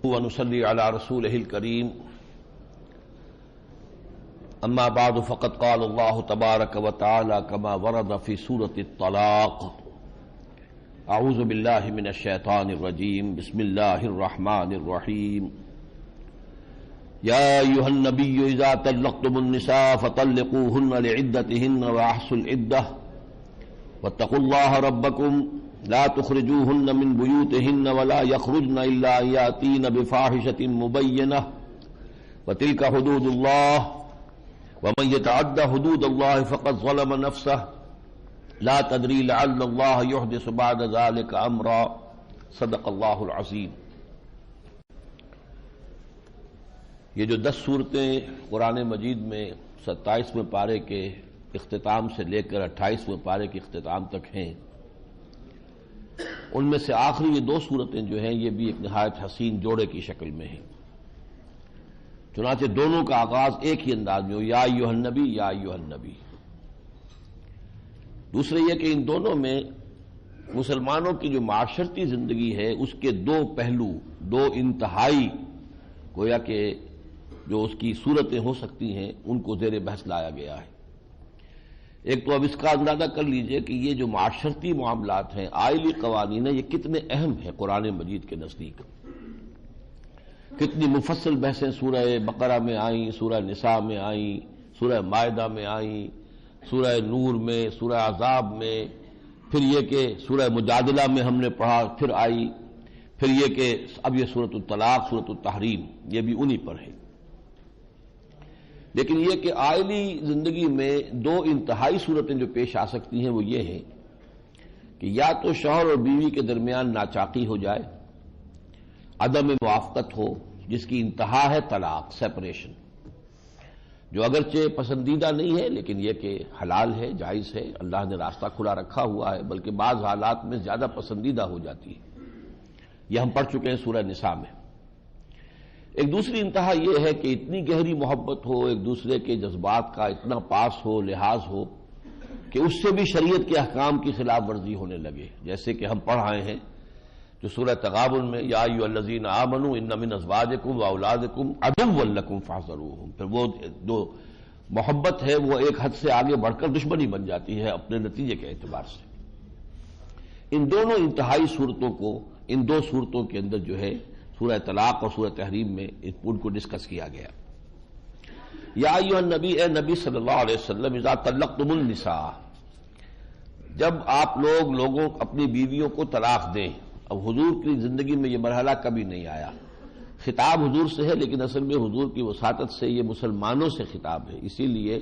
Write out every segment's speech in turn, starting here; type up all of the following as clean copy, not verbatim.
ونصلي على رسوله الكريم اما بعد فقد قال الله تبارك وتعالى كما ورد في سورة الطلاق اعوذ بالله من الشيطان الرجيم بسم الله الرحمن الرحيم يا ايها النبي اذا طلقتم النساء فطلقوهن لعدتهن واحصوا العدة واتقوا الله ربكم لا تخرجوهن من بيوتهن ولا يخرجن إلا أن يأتين بفاحشة مبينة وتلك حدود الله ومن يتعد حدود الله فقد ظلم نفسه لا تدري لعل الله يحدث بعد ذلك أمرا صدق الله العظيم۔ یہ جو 10 صورتیں قرآن مجید میں 27ویں پارے کے اختتام سے لے کر 28ویں پارے کے اختتام تک ہیں، ان میں سے آخری یہ 2 صورتیں جو ہیں یہ بھی ایک نہایت حسین جوڑے کی شکل میں ہیں۔ چنانچہ دونوں کا آغاز ایک ہی انداز میں ہو، یا ایھا النبی یا ایھا النبی۔ دوسرے یہ کہ ان دونوں میں مسلمانوں کی جو معاشرتی زندگی ہے اس کے 2 پہلو، 2 انتہائی گویا کہ جو اس کی صورتیں ہو سکتی ہیں ان کو زیر بحث لایا گیا ہے۔ ایک تو اب اس کا اندازہ کر لیجئے کہ یہ جو معاشرتی معاملات ہیں، آئلی قوانین ہیں، یہ کتنے اہم ہیں قرآن مجید کے نزدیک۔ کتنی مفصل بحثیں سورہ بقرہ میں آئیں، سورہ نساء میں آئیں، سورہ مائدہ میں آئیں، سورہ نور میں، سورہ احزاب میں، پھر یہ کہ سورہ مجادلہ میں ہم نے پڑھا، پھر آئی، پھر یہ کہ اب یہ سورۃ الطلاق، سورۃ التحریم، یہ بھی انہی پر ہے۔ لیکن یہ کہ آئلی زندگی میں 2 انتہائی صورتیں جو پیش آ سکتی ہیں وہ یہ ہیں کہ یا تو شوہر اور بیوی کے درمیان ناچاقی ہو جائے، عدم موافقت ہو، جس کی انتہا ہے طلاق، سیپریشن، جو اگرچہ پسندیدہ نہیں ہے لیکن یہ کہ حلال ہے، جائز ہے، اللہ نے راستہ کھلا رکھا ہوا ہے، بلکہ بعض حالات میں زیادہ پسندیدہ ہو جاتی ہے۔ یہ ہم پڑھ چکے ہیں سورہ نساء میں۔ ایک دوسری انتہا یہ ہے کہ اتنی گہری محبت ہو، ایک دوسرے کے جذبات کا اتنا پاس ہو، لحاظ ہو کہ اس سے بھی شریعت کے احکام کی خلاف ورزی ہونے لگے، جیسے کہ ہم پڑھ آئے ہیں جو سورہ تغابن میں یا ایھا الذین آمنوا ان من ازواجکم واولادکم عدوا لکم فاحذروہم، پھر وہ جو محبت ہے وہ ایک حد سے آگے بڑھ کر دشمنی بن جاتی ہے اپنے نتیجے کے اعتبار سے۔ ان دونوں انتہائی صورتوں کو ان 2 صورتوں کے اندر جو ہے سورہ طلاق اور سورہ تحریم میں ان کو ڈسکس کیا گیا۔ یا ایھا النبی، اے نبی صلی اللہ علیہ وسلم، اذا طلقتم النساء، جب آپ لوگوں اپنی بیویوں کو طلاق دیں۔ اب حضور کی زندگی میں یہ مرحلہ کبھی نہیں آیا، خطاب حضور سے ہے لیکن اصل میں حضور کی وساطت سے یہ مسلمانوں سے خطاب ہے، اسی لیے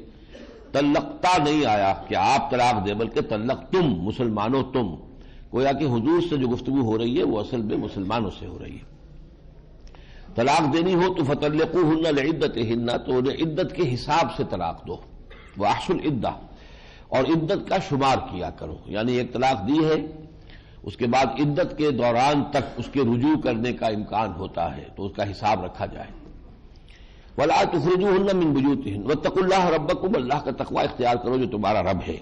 طلقتا نہیں آیا کہ آپ طلاق دیں، بلکہ طلقتم، مسلمانوں تم، گویا کہ حضور سے جو گفتگو ہو رہی ہے وہ اصل میں مسلمانوں سے ہو رہی ہے۔ طلاق دینی ہو تو فطلقوہن لعدتہن، تو انہیں عدت کے حساب سے طلاق دو، واحصوا العدہ، اور عدت کا شمار کیا کرو، یعنی ایک طلاق دی ہے اس کے بعد عدت کے دوران تک اس کے رجوع کرنے کا امکان ہوتا ہے تو اس کا حساب رکھا جائے۔ ولا تخرجوہن من بیوتہن واتقوا اللہ ربکم، اللہ کا تقوی اختیار کرو جو تمہارا رب ہے۔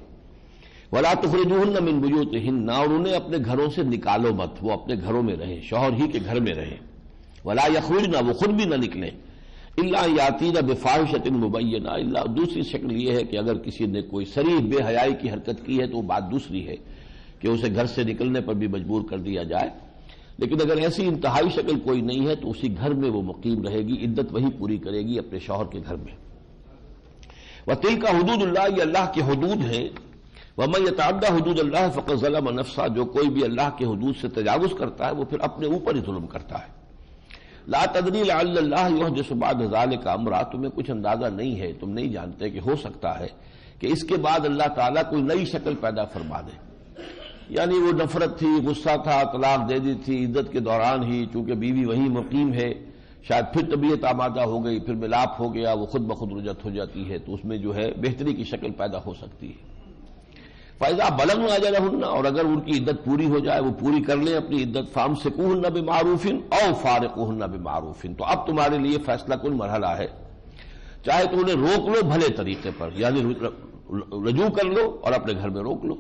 ولا تخرجوہن من بیوتہن، اور انہیں اپنے گھروں سے نکالو مت، وہ اپنے گھروں میں رہیں، شوہر ہی کے گھر میں رہیں۔ ولا یخرجن، وہ خود بھی نہ نکلیں، الا یاتین بفاحشۃ مبینہ، الا دوسری شکل یہ ہے کہ اگر کسی نے کوئی صریح بے حیائی کی حرکت کی ہے تو وہ بات دوسری ہے کہ اسے گھر سے نکلنے پر بھی مجبور کر دیا جائے، لیکن اگر ایسی انتہائی شکل کوئی نہیں ہے تو اسی گھر میں وہ مقیم رہے گی، عدت وہی پوری کرے گی اپنے شوہر کے گھر میں۔ وتلک حدود اللہ، یہ اللہ کے حدود ہیں۔ ومن یتعدی حدود اللہ فقد ظلم نفسہ، جو کوئی بھی اللہ کے حدود سے تجاوز کرتا ہے وہ پھر اپنے اوپر ہی ظلم کرتا ہے۔ لا تدری لعل اللہ یحدث بعد ذلک امرا، تمہیں کچھ اندازہ نہیں ہے، تم نہیں جانتے کہ ہو سکتا ہے کہ اس کے بعد اللہ تعالیٰ کوئی نئی شکل پیدا فرما دے، یعنی وہ نفرت تھی، غصہ تھا، طلاق دے دی تھی عدت کے دوران ہی، چونکہ بیوی وہیں مقیم ہے، شاید پھر طبیعت آمادہ ہو گئی، پھر ملاپ ہو گیا، وہ خود بخود رجعت ہو جاتی ہے، تو اس میں جو ہے بہتری کی شکل پیدا ہو سکتی ہے۔ فَإِذَا بَلَغْنَ أَجَلَهُنَّ، اور اگر ان کی عدت پوری ہو جائے، وہ پوری کر لیں اپنی عدت، فَأَمْسِكُوهُنَّ بِمَعْرُوفٍ أَوْ فَارِقُوهُنَّ بِمَعْرُوفٍ، تو اب تمہارے لیے فیصلہ کن مرحلہ ہے، چاہے تو انہیں روک لو بھلے طریقے پر، یعنی رجوع کر لو اور اپنے گھر میں روک لو۔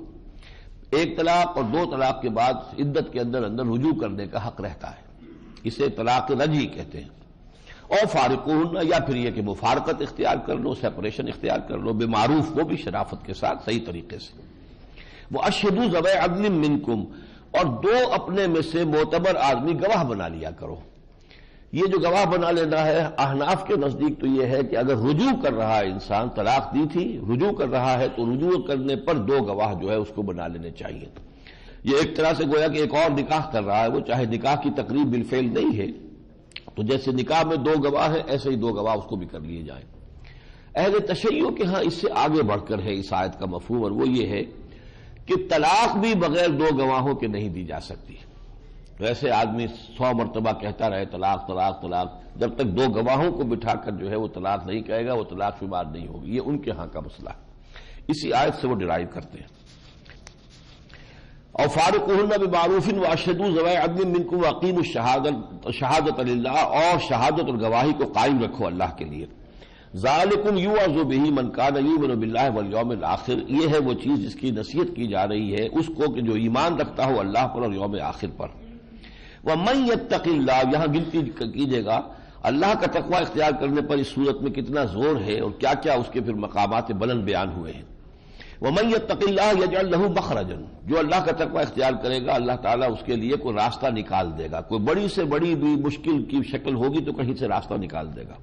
ایک طلاق اور 2 طلاق کے بعد عدت کے اندر رجوع کرنے کا حق رہتا ہے، اسے طلاق رجعی کہتے ہیں. اور فارقوہن، یا پھر یہ کہ مفارقت اختیار کر لو، سیپریشن اختیار کر لو، بالمعروف، وہ بھی شرافت کے ساتھ صحیح طریقے سے. واشہدوا ذوی عدل منکم، اور دو اپنے میں سے معتبر آدمی گواہ بنا لیا کرو. یہ جو گواہ بنا لینا ہے، احناف کے نزدیک تو یہ ہے کہ اگر رجوع کر رہا ہے انسان، طلاق دی تھی، رجوع کر رہا ہے، تو رجوع کرنے پر دو گواہ جو ہے اس کو بنا لینے چاہیے. یہ ایک طرح سے گویا کہ ایک اور نکاح کر رہا ہے وہ، چاہے نکاح کی تقریب بالفعل نہیں ہے، تو جیسے نکاح میں دو گواہ ہیں ایسے ہی دو گواہ اس کو بھی کر لیے جائیں. اہل تشیع کے ہاں اس سے آگے بڑھ کر ہے اس آیت کا مفہوم، اور وہ یہ ہے کہ طلاق بھی بغیر دو گواہوں کے نہیں دی جا سکتی. ویسے آدمی 100 مرتبہ کہتا رہے طلاق طلاق طلاق، جب تک دو گواہوں کو بٹھا کر جو ہے وہ طلاق نہیں کہے گا، وہ طلاق شمار نہیں ہوگی. یہ ان کے ہاں کا مسئلہ ہے، اسی آیت سے وہ ڈرائیو کرتے ہیں. اور فارقوہن بمعروف واشہدوا ذوی عدل منکم واقیموا شہادۃ للہ، اور شہادت اور گواہی کو قائم رکھو اللہ کے لیے. ذالکم یوعظ بہ من کان یؤمن باللہ والیوم الآخر، یہ ہے وہ چیز جس کی نصیحت کی جا رہی ہے اس کو کہ جو ایمان رکھتا ہو اللہ پر اور یوم آخر پر. ومن یتق اللہ، یہاں گنتی کیجیے گا اللہ کا تقوی اختیار کرنے پر اس صورت میں کتنا زور ہے اور کیا کیا اس کے پھر مقامات بلند بیان ہوئے ہیں. ومن یتق اللہ یجعل لہ مخرجا، جو اللہ کا تقوی اختیار کرے گا اللہ تعالیٰ اس کے لیے کوئی راستہ نکال دے گا. کوئی بڑی سے بڑی بھی مشکل کی شکل ہوگی تو کہیں سے راستہ نکال دے گا.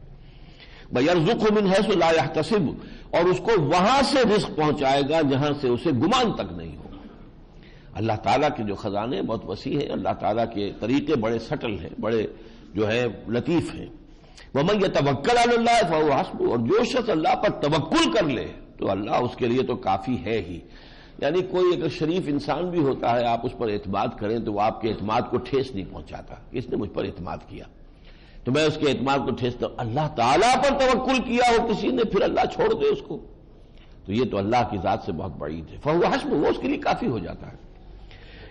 وَيَرْزُقْهُ مِنْ حَيْثُ لَا يَحْتَسِبُ، اور اس کو وہاں سے رزق پہنچائے گا جہاں سے اسے گمان تک نہیں ہوگا. اللہ تعالیٰ کے جو خزانے بہت وسیع ہیں، اللہ تعالیٰ کے طریقے بڑے سٹل ہیں، بڑے جو ہے لطیف ہیں. وَمَن يَتَوَكَّلْ عَلَى اللَّهِ فَهُوَ حَسْبُهُ، اور جو شخص اللہ پر توکل کر لے تو اللہ اس کے لیے تو کافی ہے ہی. یعنی کوئی اگر شریف انسان بھی ہوتا ہے، آپ اس پر اعتماد کریں تو وہ آپ کے اعتماد کو ٹھیس نہیں پہنچاتا. اس نے مجھ پر اعتماد کیا تو میں اس کے اعتماد کو ٹھیس دوں. اللہ تعالیٰ پر توکل کیا ہو کسی نے، پھر اللہ چھوڑ دے اس کو، تو یہ تو اللہ کی ذات سے بہت بعید ہے. فَهُوَ حَسْبُهُ، وہ اس کے لیے کافی ہو جاتا ہے.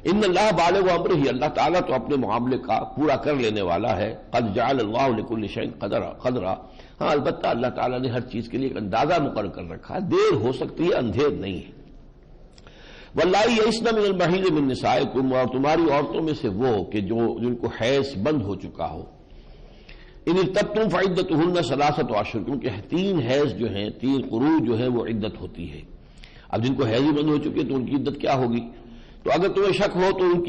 ان اللہ بالغ امرہ، اللہ تعالیٰ تو اپنے معاملے کا پورا کر لینے والا ہے. قد جعل اللہ لكل شيء قدرا، ہاں البتہ اللہ تعالیٰ نے ہر چیز کے لیے ایک اندازہ مقرر کر رکھا ہے. دیر ہو سکتی ہے، اندھیر نہیں ہے. واللائي يئسن من المحيض من نسائكم، اور تمہاری عورتوں میں سے وہ کہ جن کو حیض بند ہو چکا ہو. ان ارتبتم فعدتهن 3 اشہر، کیونکہ 3 حیض جو ہیں، 3 قروء جو ہے وہ عدت ہوتی ہے. اب جن کو حیض بند ہو چکی ہے تو ان کی عدت کیا ہوگی؟ تو اگر تمہیں شک ہو تو ان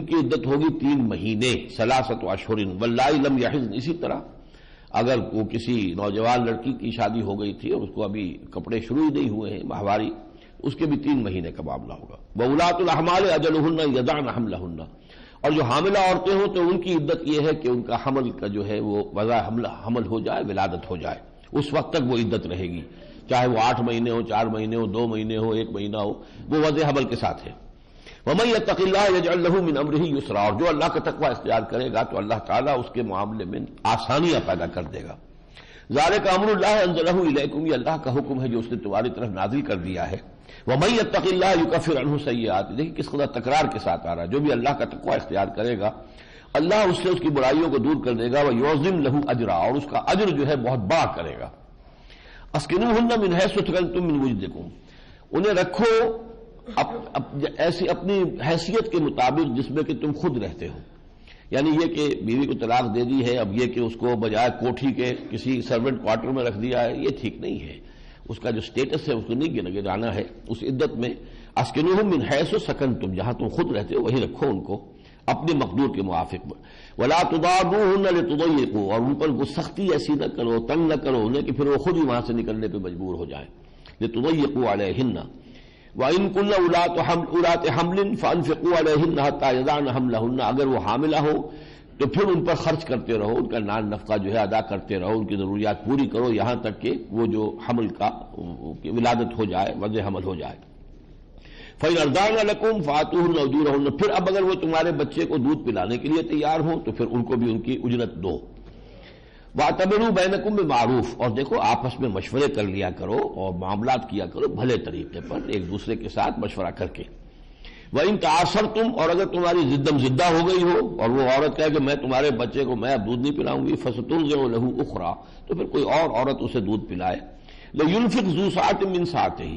کی عدت ہوگی 3 مہینے، 3 اشہر. واللائي لم يحضن، اسی طرح اگر وہ کسی نوجوان لڑکی کی شادی ہو گئی تھی اور اس کو ابھی کپڑے شروع ہی نہیں ہوئے ہیں، ماہواری، اس کے بھی 3 مہینے کا معاملہ ہوگا. وَأُولَاتُ الْأَحْمَالِ أَجَلُهُنَّ يَضَعْنَ حَمْلَهُنَّ، اور جو حاملہ عورتیں ہوں تو ان کی عدت یہ ہے کہ ان کا حمل کا جو ہے وہ وضع حمل ہو جائے، ولادت ہو جائے، اس وقت تک وہ عدت رہے گی. چاہے وہ 8 مہینے ہو، 4 مہینے ہو، 2 مہینے ہو، 1 مہینہ ہو، وہ وضع حمل کے ساتھ ہے. وَمَن يَتَّقِ اللَّهَ يَجْعَل لَّهُ مِنْ أَمْرِهِ يُسْرًا، اور جو اللہ کا تقوی اختیار کرے گا تو اللہ تعالیٰ اس کے معاملے میں آسانیاں پیدا کر دے گا. ذَلِكَ أَمْرُ اللَّهِ أَنزَلَهُ إِلَيْكُمْ، یہ اللہ کا حکم ہے جو اس نے تمہاری طرف نازل کر دیا ہے. وَمَن يَتَّقِ اللَّهَ يُكَفِّرْ عَنْهُ سَيِّئَاتِهِ، دیکھیں کس قدر تکرار کے ساتھ آ رہا ہے. جو بھی اللہ کا تقوی اختیار کرے گا اللہ اس سے اس کی برائیوں کو دور کر دے گا. وَيُعْظِمْ لَهُ أَجْرًا، اور اس کا اجر جو ہے بہت بڑا کرے گا. أَسْكِنُوهُنَّ مِنْ حَيْثُ سَكَنْتُم مِّن وُجْدِكُمْ، انہیں رکھو ایسی اپنی حیثیت کے مطابق جس میں کہ تم خود رہتے ہو. یعنی یہ کہ بیوی کو طلاق دے دی ہے، اب یہ کہ اس کو بجائے کوٹھی کے کسی سرونٹ کوارٹر میں رکھ دیا ہے، یہ ٹھیک نہیں ہے. اس کا جو سٹیٹس ہے اس کو نہیں لگے جانا ہے. اس عدت میں اسکنوہم من حیث سکنتم، جہاں تم خود رہتے ہو وہیں رکھو ان کو اپنے مقدور کے موافق. ولا تضاروہن لتضیقوا، اور ان پر کوئی سختی ایسی نہ کرو، تنگ نہ کرو انہیں کہ پھر وہ خود ہی وہاں سے نکلنے پہ مجبور ہو جائیں. لتضیقوا علیہن وَإِن كُنَّ أُولَاتِ حَمْلٍ فَأَنفِقُوا عَلَيْهِنَّ حَتَّى يَضَعْنَ حَمْلَهُنَّ، اگر وہ حاملہ ہو تو پھر ان پر خرچ کرتے رہو، ان کا نان نفقہ جو ہے ادا کرتے رہو، ان کی ضروریات پوری کرو یہاں تک کہ وہ جو حمل کا ولادت ہو جائے، وضع حمل ہو جائے. فَإِنْ أَرْضَعْنَ لَكُمْ فَآتُوهُنَّ أُجُورَهُنَّ، پھر اب اگر وہ تمہارے بچے کو دودھ پلانے کے لیے تیار ہوں تو پھر ان کو بھی ان کی اجرت دو. وَاعْتَبِرُوا بَيْنَكُمْ بِمَعْرُوفٍ، اور دیکھو آپس میں مشورے کر لیا کرو اور معاملات کیا کرو بھلے طریقے پر، ایک دوسرے کے ساتھ مشورہ کر کے. وَإِن تَعَاثَرْتُمْ، اور اگر تمہاری زدم زدہ ہو گئی ہو اور وہ عورت کہے کہ میں تمہارے بچے کو میں اب دودھ نہیں پلاؤں گی، فَسَتُرْضِعُ لَهُ أُخْرَىٰ، تو پھر کوئی اور عورت اسے دودھ پلائے. لَيُنْفِقْ ذُو سَعَةٍ مِّن سَعَتِهِ،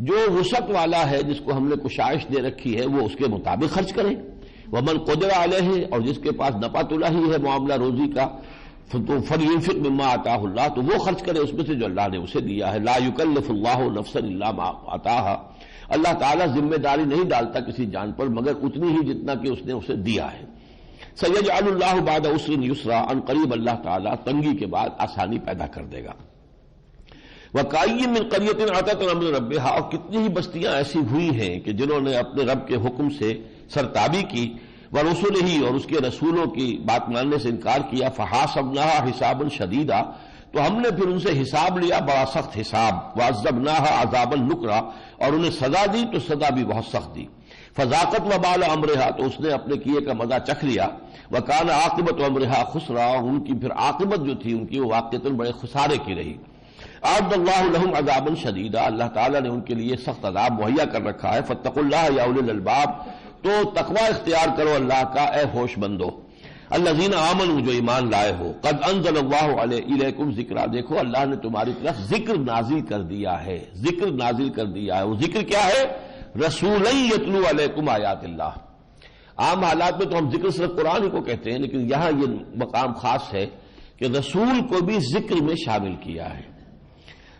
جو وسعت والا ہے جس کو ہم نے کشائش دے رکھی ہے وہ اس کے مطابق خرچ کرے. ومن قدر علیہ، اور جس کے پاس نپا تلا ہی ہے معاملہ روزی کا، تو فلینفق مما آتاہ اللہ، تو وہ خرچ کرے اس میں سے جو اللہ نے اسے دیا ہے۔ لا یکلف اللہ نفسا الا ما آتاہا، اللہ تعالیٰ ذمہ داری نہیں ڈالتا کسی جان پر مگر اتنی ہی جتنا کہ اس نے اسے دیا ہے۔ سیجعل اللہ بعد عسر یسرا، ان قریب اللہ تعالیٰ تنگی کے بعد آسانی پیدا کر دے گا۔ وَكَأَيٍّ مِّن قَرْيَةٍ عَتَتْ عَنْ أَمْرِ رَبِّهَا، اور کتنی ہی بستیاں ایسی ہوئی ہیں کہ جنہوں نے اپنے رب کے حکم سے سرتابی کی، وَرُسُلِهِ، اور اس کے رسولوں کی بات ماننے سے انکار کیا، فَحَاسَبْنَاهَا حِسَابًا شَدِيدًا، تو ہم نے پھر ان سے حساب لیا بڑا سخت حساب، وَعَذَّبْنَاهَا عَذَابًا نُكْرًا، اور انہیں سزا دی تو سزا بھی بہت سخت دی، فَذَاقَتْ وَبَالَ أَمْرِهَا، تو اس نے اپنے کیے کا مزہ چکھ لیا، وَكَانَ عَاقِبَةُ أَمْرِهَا خُسْرًا، اور ان کی پھر عاقبت جو تھی ان کی وہ واقعتاً بڑے خسارے کی رہی۔ اعد اللہ لہم عذابا شدیدا، اللہ تعالیٰ نے ان کے لیے سخت عذاب مہیا کر رکھا ہے۔ فاتقوا اللہ یا اولی الالباب، تو تقوی اختیار کرو اللہ کا اے ہوش مندو۔ الذین آمنوا، جو ایمان لائے ہو، قد انزل اللہ الیکم ذکرا، دیکھو اللہ نے تمہاری طرف ذکر نازل کر دیا ہے، ذکر نازل کر دیا ہے۔ وہ ذکر کیا ہے؟ رسولا یتلو علیکم آیات اللہ۔ عام حالات میں تو ہم ذکر صرف قرآن ہی کو کہتے ہیں، لیکن یہاں یہ مقام خاص ہے کہ رسول کو بھی ذکر میں شامل کیا ہے۔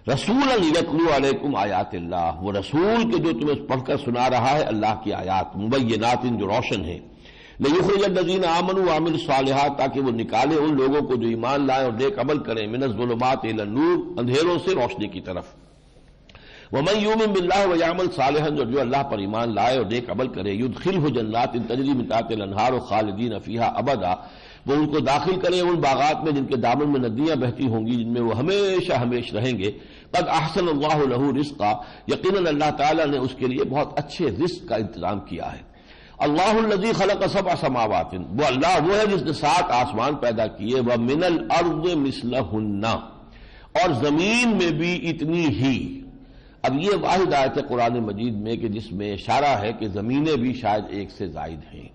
رسولا یتلو علیکم آیات اللہ، وہ رسول کے جو تمہیں پڑھ کر سنا رہا ہے اللہ کی آیات مبینات، جو روشن ہیں، لیخرج الذین آمنوا وعملوا الصالحات، تاکہ وہ نکالے ان لوگوں کو جو ایمان لائیں اور نیک عمل کریں، من الظلمات الی النور، اندھیروں سے روشنی کی طرف۔ ومن یؤمن باللہ ویعمل صالحا، جو اللہ پر ایمان لائے اور نیک عمل کرے، یدخلہ جنات تجری من تحتہا الانہار خالدین فیہا ابدا، وہ ان کو داخل کرے ان باغات میں جن کے دامن میں ندیاں بہتی ہوں گی، جن میں وہ ہمیشہ ہمیش رہیں گے۔ قد احسن اللہ لہ رزقا، یقیناً اللہ تعالیٰ نے اس کے لیے بہت اچھے رزق کا انتظام کیا ہے۔ اللہ الذی خلق سبع سماوات، وہ اللہ وہ ہے جس نے 7 آسمان پیدا کیے، ومن الارض مثلہن، اور زمین میں بھی اتنی ہی۔ اب یہ واحد آیت ہے قرآن مجید میں کہ جس میں اشارہ ہے کہ زمینیں بھی شاید ایک سے زائد ہیں،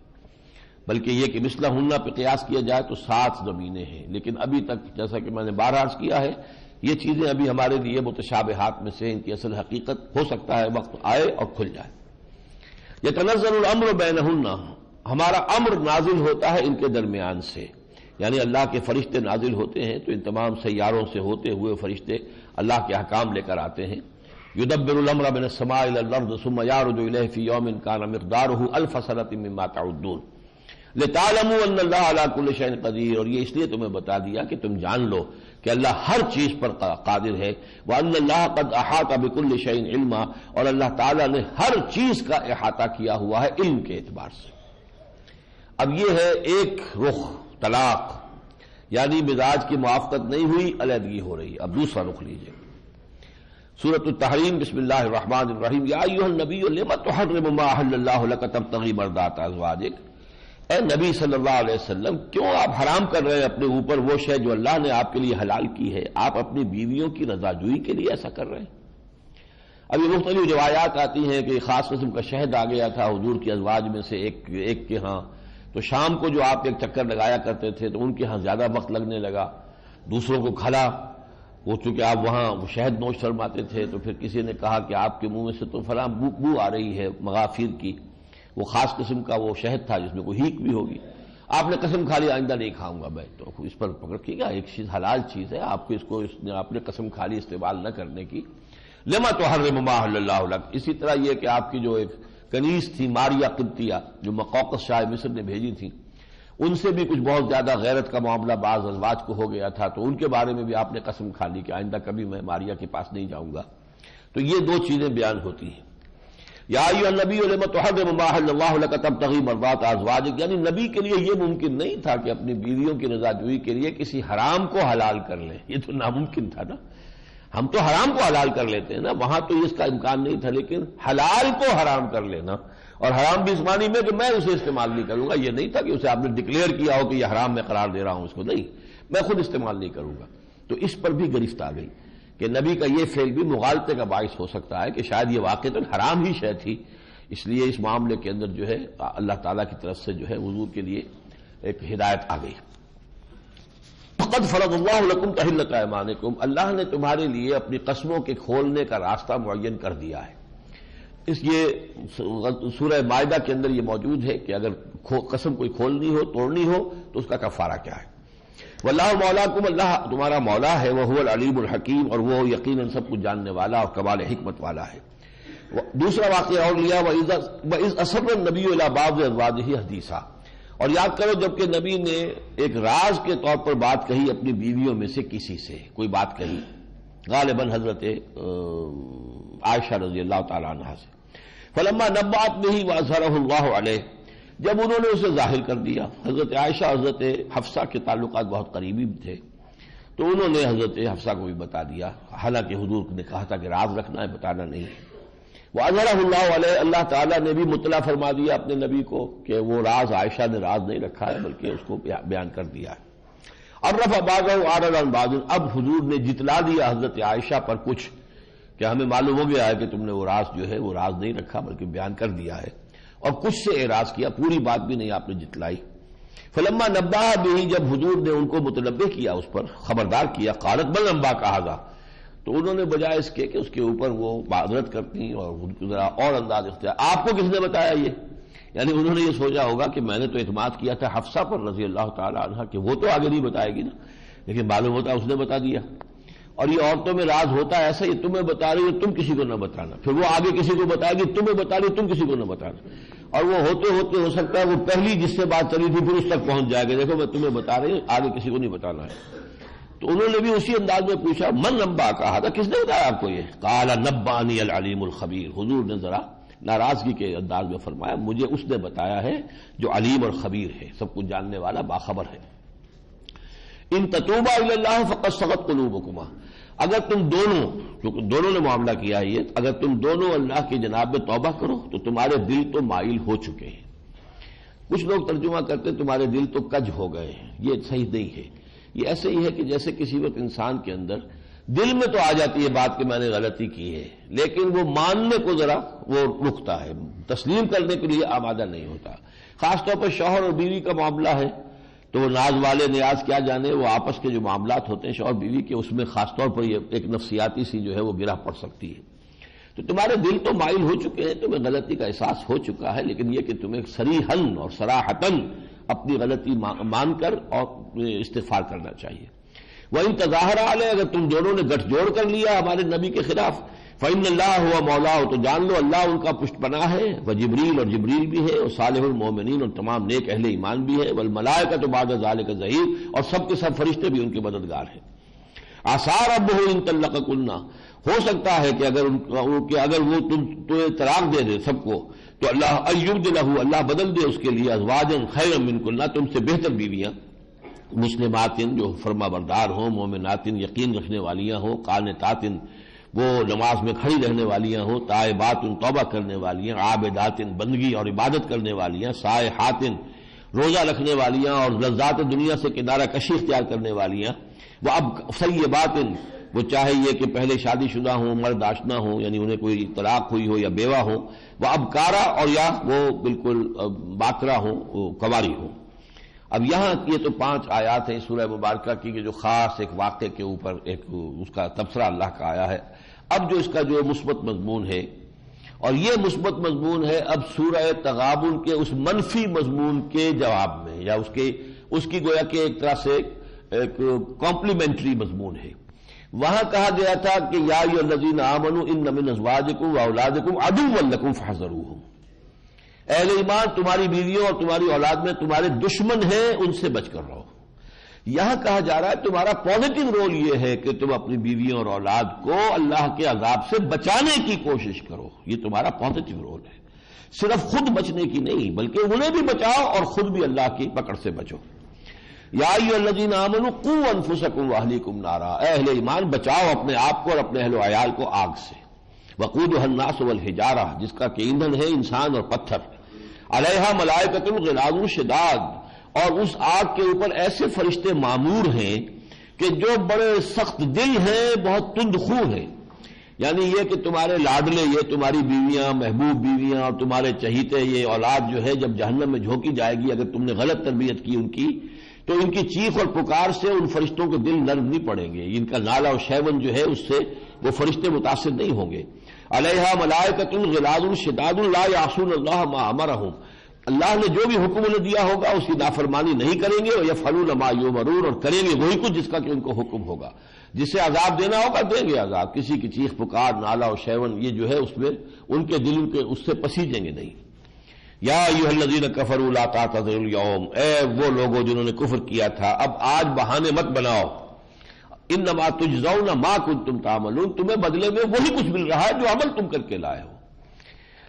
بلکہ یہ کہ مثلہن پہ قیاس کیا جائے تو 7 زمینیں ہیں، لیکن ابھی تک جیسا کہ میں نے بار عرض کیا ہے یہ چیزیں ابھی ہمارے لیے متشابہات میں سے، ان کی اصل حقیقت ہو سکتا ہے وقت آئے اور کھل جائے۔ یتنزل الامر بینہن، ہمارا امر نازل ہوتا ہے ان کے درمیان سے، یعنی اللہ کے فرشتے نازل ہوتے ہیں تو ان تمام سیاروں سے ہوتے ہوئے فرشتے اللہ کے احکام لے کر آتے ہیں۔ یدبر الامر من السماء الى الارض ثم يعرج الیہ فی یوم کان مقدارہ الف سنۃ مما تعدون لتعلموا ان اللہ علی کل شیء قدیر، اور یہ اس لیے تمہیں بتا دیا کہ تم جان لو کہ اللہ ہر چیز پر قادر ہے، وان اللہ قد احاط بکل شیء علما، اور اللہ تعالیٰ نے ہر چیز کا احاطہ کیا ہوا ہے علم کے اعتبار سے۔ اب یہ ہے ایک رخ طلاق، یعنی مزاج کی موافقت نہیں ہوئی، علیحدگی ہو رہی ہے۔ اب دوسرا رخ لیجئے، سورۃ التحریم، بسم اللہ الرحمن الرحیم، یا ایھا النبی لم تحرم ما احل اللہ لک تبتغی مرضات ازواجک، اے نبی صلی اللہ علیہ وسلم کیوں آپ حرام کر رہے ہیں اپنے اوپر وہ شے جو اللہ نے آپ کے لیے حلال کی ہے، آپ اپنی بیویوں کی رضا جوئی کے لیے ایسا کر رہے ہیں۔ اب یہ مختلف روایات آتی ہیں کہ خاص قسم کا شہد آ گیا تھا حضور کی ازواج میں سے ایک کے ہاں، تو شام کو جو آپ ایک چکر لگایا کرتے تھے تو ان کے ہاں زیادہ وقت لگنے لگا، دوسروں کو کھلا، وہ چونکہ آپ وہاں شہد نوش فرماتے تھے تو پھر کسی نے کہا کہ آپ کے منہ میں سے تو فلاں بو آ رہی ہے مغافیر کی، وہ خاص قسم کا وہ شہد تھا جس میں کوئی ہیک بھی ہوگی، آپ نے قسم کھا لی آئندہ نہیں کھاؤں گا میں، تو اس پر پکڑ رکھیے گا، ایک چیز حلال چیز ہے، آپ کو آپ نے قسم کھا لی استعمال نہ کرنے کی۔ لما تحرم ما احل اللہ لک، اسی طرح یہ کہ آپ کی جو ایک کنیز تھی ماریا قبطیہ جو مقوقس شاہ مصر نے بھیجی تھی، ان سے بھی کچھ بہت زیادہ غیرت کا معاملہ بعض ازواج کو ہو گیا تھا، تو ان کے بارے میں بھی آپ نے قسم کھا لی کہ آئندہ کبھی میں ماریا کے پاس نہیں جاؤں گا۔ تو یہ 2 چیزیں بیان ہوتی ہیں۔ یا ایھا النبی لم تحرم ما احل اللہ لک تبتغی مرضات ازواجک، یعنی نبی کے لیے یہ ممکن نہیں تھا کہ اپنی بیویوں کی رضا جوئی کے لیے کسی حرام کو حلال کر لے، یہ تو ناممکن تھا نا۔ ہم تو حرام کو حلال کر لیتے ہیں نا، وہاں تو اس کا امکان نہیں تھا، لیکن حلال کو حرام کر لینا، اور حرام بھی اس معنی میں کہ میں اسے استعمال نہیں کروں گا، یہ نہیں تھا کہ اسے آپ نے ڈکلیئر کیا ہو کہ یہ حرام میں قرار دے رہا ہوں اس کو، نہیں، میں خود استعمال نہیں کروں گا۔ تو اس پر بھی گرفت آ گئی کہ نبی کا یہ فعل بھی مغالطے کا باعث ہو سکتا ہے کہ شاید یہ واقعتاً حرام ہی شے تھی، اس لیے اس معاملے کے اندر جو ہے اللہ تعالیٰ کی طرف سے جو ہے حضور کے لیے ایک ہدایت آ گئی۔ فقد فرض اللہ لکم تحلۃ ایمانکم، اللہ نے تمہارے لیے اپنی قسموں کے کھولنے کا راستہ معین کر دیا ہے۔ اس یہ سورہ مائدہ کے اندر یہ موجود ہے کہ اگر قسم کوئی کھولنی ہو توڑنی ہو تو اس کا کفارہ کیا ہے. واللہ مولاکم، اللہ تمہارا مولا ہے، وہو العلیم الحکیم، اور وہ یقیناً سب کچھ جاننے والا اور کمال حکمت والا ہے. دوسرا واقعہ اور لیا، وَإِذْ أَسَرَّ النَّبِيُّ إِلَىٰ بَعْضِ أَزْوَاجِهِ حَدِيثًا، اور یاد کرو جبکہ نبی نے ایک راز کے طور پر بات کہی اپنی بیویوں میں سے کسی سے کوئی بات کہی، غالباً حضرت عائشہ رضی اللہ تعالی عنہا سے. فلما نبأت به وأظهره الله علیہ، جب انہوں نے اسے ظاہر کر دیا. حضرت عائشہ حضرت حفصہ کے تعلقات بہت قریبی تھے، تو انہوں نے حضرت حفصہ کو بھی بتا دیا، حالانکہ حضور نے کہا تھا کہ راز رکھنا ہے، بتانا نہیں. وأظهره الله علیہ، اللہ تعالیٰ نے بھی مطلع فرما دیا اپنے نبی کو کہ وہ راز عائشہ نے راز نہیں رکھا ہے بلکہ اس کو بیان کر دیا ہے. عرف بعضه أعرض عن بعض، اب حضور نے جتلا دیا حضرت عائشہ پر کچھ کہ ہمیں معلوم ہو گیا ہے کہ تم نے وہ راز جو ہے وہ راز نہیں رکھا بلکہ بیان کر دیا ہے، اور کچھ سے اعراض کیا، پوری بات بھی نہیں آپ نے جتلائی. فلما نبأ به، جب حضور نے ان کو متنبہ کیا، اس پر خبردار کیا، قالت بل انباک ھذا، تو انہوں نے بجائے اس کے کہ اس کے اوپر وہ معذرت کرتی اور ذرا اور انداز اختیار، آپ کو کس نے بتایا یہ؟ یعنی انہوں نے یہ سوچا ہوگا کہ میں نے تو اعتماد کیا تھا حفصہ پر رضی اللہ تعالی عنہا کہ وہ تو آگے نہیں بتائے گی نا، لیکن معلوم ہوتا اس نے بتا دیا. اور یہ عورتوں میں راز ہوتا ہے ایسا، یہ تمہیں بتا رہی ہے تم کسی کو نہ بتانا، پھر وہ آگے کسی کو بتائے گی تمہیں بتا رہی تم کسی کو نہ بتانا، اور وہ ہوتے ہوتے ہو سکتا ہے وہ پہلی جس سے بات چلی تھی پھر اس تک پہنچ جائے گا، دیکھو میں تمہیں بتا رہی ہوں آگے کسی کو نہیں بتانا ہے. تو انہوں نے بھی اسی انداز میں پوچھا من نبا، کہا تھا کس نے بتایا آپ کو یہ؟ قال نبانی العلیم الخبیر، حضور نے ذرا ناراضگی کے انداز میں فرمایا مجھے اس نے بتایا ہے جو علیم اور خبیر ہے، سب کچھ جاننے والا باخبر ہے. ان تتوبا الی اللہ فقد صغت قلوبکما، اگر تم دونوں، کیونکہ دونوں نے معاملہ کیا ہے یہ، اگر تم دونوں اللہ کی جناب میں توبہ کرو تو تمہارے دل تو مائل ہو چکے ہیں. کچھ لوگ ترجمہ کرتے ہیں تمہارے دل تو کج ہو گئے ہیں، یہ صحیح نہیں ہے. یہ ایسے ہی ہے کہ جیسے کسی وقت انسان کے اندر دل میں تو آ جاتی ہے بات کہ میں نے غلطی کی ہے، لیکن وہ ماننے کو ذرا وہ رکتا ہے، تسلیم کرنے کے لیے آمادہ نہیں ہوتا. خاص طور پر شوہر اور بیوی کا معاملہ ہے تو وہ ناز والے نیاز کیا جانے، وہ آپس کے جو معاملات ہوتے ہیں شوہر بیوی کے، اس میں خاص طور پر یہ ایک نفسیاتی سی جو ہے وہ گرہ پڑ سکتی ہے. تو تمہارے دل تو مائل ہو چکے ہیں، تمہیں غلطی کا احساس ہو چکا ہے، لیکن یہ کہ تمہیں صریحاً اور صراحتاً اپنی غلطی مان کر اور استغفار کرنا چاہیے. وَإِن تَظَاهَرَ عَلَيْهِ، اگر تم دونوں نے گٹھ جوڑ کر لیا ہمارے نبی کے خلاف، فَإِنَّ اللَّهَ هُوَ مَوْلَاهُ، تو جان لو اللہ ان کا پشت پناہ ہے، وجبریل اور جبریل بھی ہے، اور صالح المومنین اور تمام نیک اہل ایمان بھی ہے، والملائکۃ بعد ذلک ظہیر، اور سب کے سب فرشتے بھی ان کے مددگار ہیں. عسیٰ ربہ ان طلقکن، ہو سکتا ہے کہ اگر وہ تمہیں طلاق دے دے سب کو تو اللہ ایبدلہ، اللہ بدل دے اس کے لیے ازواجا خیرا منکن، تم سے بہتر بیویاں، مسلمات جو فرما بردار ہوں، مومنات یقین رکھنے والیاں ہوں، قانتات وہ نماز میں کھڑی رہنے والیاں ہوں، تائبات توبہ کرنے والیاں، عابدات بندگی اور عبادت کرنے والیاں، سائحات روزہ رکھنے والیاں اور لذات دنیا سے کنارہ کشی اختیار کرنے والیاں، وہ اب سیبات، وہ چاہے یہ کہ پہلے شادی شدہ ہوں، مرد آشنا ہوں، یعنی انہیں کوئی طلاق ہوئی ہو یا بیوہ ہوں، وہ ابکارا، اور یا وہ بالکل باکرا ہوں، کواری ہوں. اب یہاں یہ تو 5 آیات ہیں سورہ مبارکہ کی کہ جو خاص ایک واقعے کے اوپر ایک اس کا تبصرہ اللہ کا آیا ہے. اب جو اس کا جو مثبت مضمون ہے، اور یہ مثبت مضمون ہے اب سورہ تغابن کے اس منفی مضمون کے جواب میں، یا اس کی گویا کہ ایک طرح سے ایک کمپلیمنٹری مضمون ہے. وہاں کہا گیا تھا کہ یا ایھا الذین آمنوا ان من ازواجکم واولادکم عدوا لکم فاحذروہم، اہل ایمان تمہاری بیویوں اور تمہاری اولاد میں تمہارے دشمن ہیں، ان سے بچ کر رہو. یہاں کہا جا رہا ہے تمہارا پازیٹو رول یہ ہے کہ تم اپنی بیویوں اور اولاد کو اللہ کے عذاب سے بچانے کی کوشش کرو، یہ تمہارا پازیٹو رول ہے. صرف خود بچنے کی نہیں بلکہ انہیں بھی بچاؤ اور خود بھی اللہ کی پکڑ سے بچو. یا ایھا الذین آمنوا قوا انفسکم واہلیکم نارا، اے اہل ایمان بچاؤ اپنے آپ کو اور اپنے اہل و عیال کو آگ سے. وقودھا الناس والحجارہ، جس کا کہ ایندھن ہے انسان اور پتھر. علیہا ملائکۃ غلاظ شداد، اور اس آگ کے اوپر ایسے فرشتے معمور ہیں کہ جو بڑے سخت دل ہیں، بہت تند خو ہیں. یعنی یہ کہ تمہارے لاڈلے، یہ تمہاری بیویاں، محبوب بیویاں اور تمہارے چہیتے یہ اولاد جو ہے جب جہنم میں جھونکی جائے گی اگر تم نے غلط تربیت کی ان کی، تو ان کی چیخ اور پکار سے ان فرشتوں کے دل نرم نہیں پڑیں گے، ان کا نالہ اور شیون جو ہے اس سے وہ فرشتے متاثر نہیں ہوں گے. علیہا ملائکۃ غلاظ شداد لا یعصون اللہ ما امرہم، اللہ نے جو بھی حکم انہیں دیا ہوگا اس کی نافرمانی نہیں کریں گے. ویفعلون ما یؤمرون، اور کریں گے وہی کچھ جس کا کہ ان کو حکم ہوگا. جسے عذاب دینا ہوگا دیں گے عذاب. کسی کی چیخ پکار نالا و شیون یہ جو ہے اس میں ان کے دل کے اس سے پسیجیں گے نہیں. یا ایھا الذین کفروا لا تعتذروا اليوم، اے وہ لوگوں جنہوں نے کفر کیا تھا اب آج بہانے مت بناؤ. انما تجزون ما کنتم تعملون، تمہیں بدلے میں وہی کچھ مل رہا ہے جو عمل تم کر کے لائے ہو.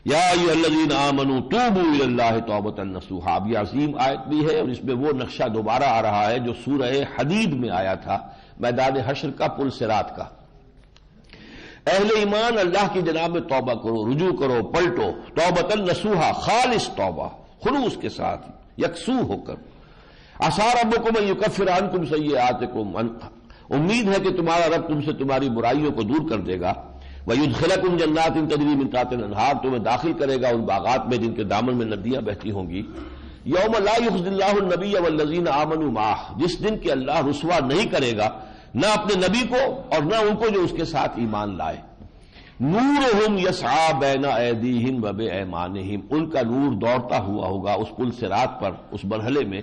یا ایھا الذین آمنوا توبوا الی اللہ توبۃ نصوحا، یہ عظیم آیت بھی ہے اور اس میں وہ نقشہ دوبارہ آ رہا ہے جو سورہ حدید میں آیا تھا، میدان حشر کا، پل صراط کا. اہل ایمان اللہ کی جناب میں توبہ کرو، رجوع کرو، پلٹو. توبۃ نصوحا، خالص توبہ، خلوص کے ساتھ، یکسو ہو کر. عسیٰ ربکم ان یکفر عنکم سیئاتکم، امید ہے کہ تمہارا رب تم سے تمہاری برائیوں کو دور کر دے گا. وَيُدْخِلَكُمْ جَنَّاتٍ تَجْرِي مِن تَحْتِهَا الْأَنْهَارُ، تمہیں داخل کرے گا ان باغات میں جن کے دامن میں ندیاں بہتی ہوں گی. یوم لا یخزی اللہ النبی والذین آمنوا معہ، جس دن کہ اللہ رسوا نہیں کرے گا نہ اپنے نبی کو اور نہ ان کو جو اس کے ساتھ ایمان لائے. نورہم یسعی بین ایدیہم وبایمانہم، ان کا نور دوڑتا ہوا ہوگا اس پل صراط پر، اس مرحلے میں،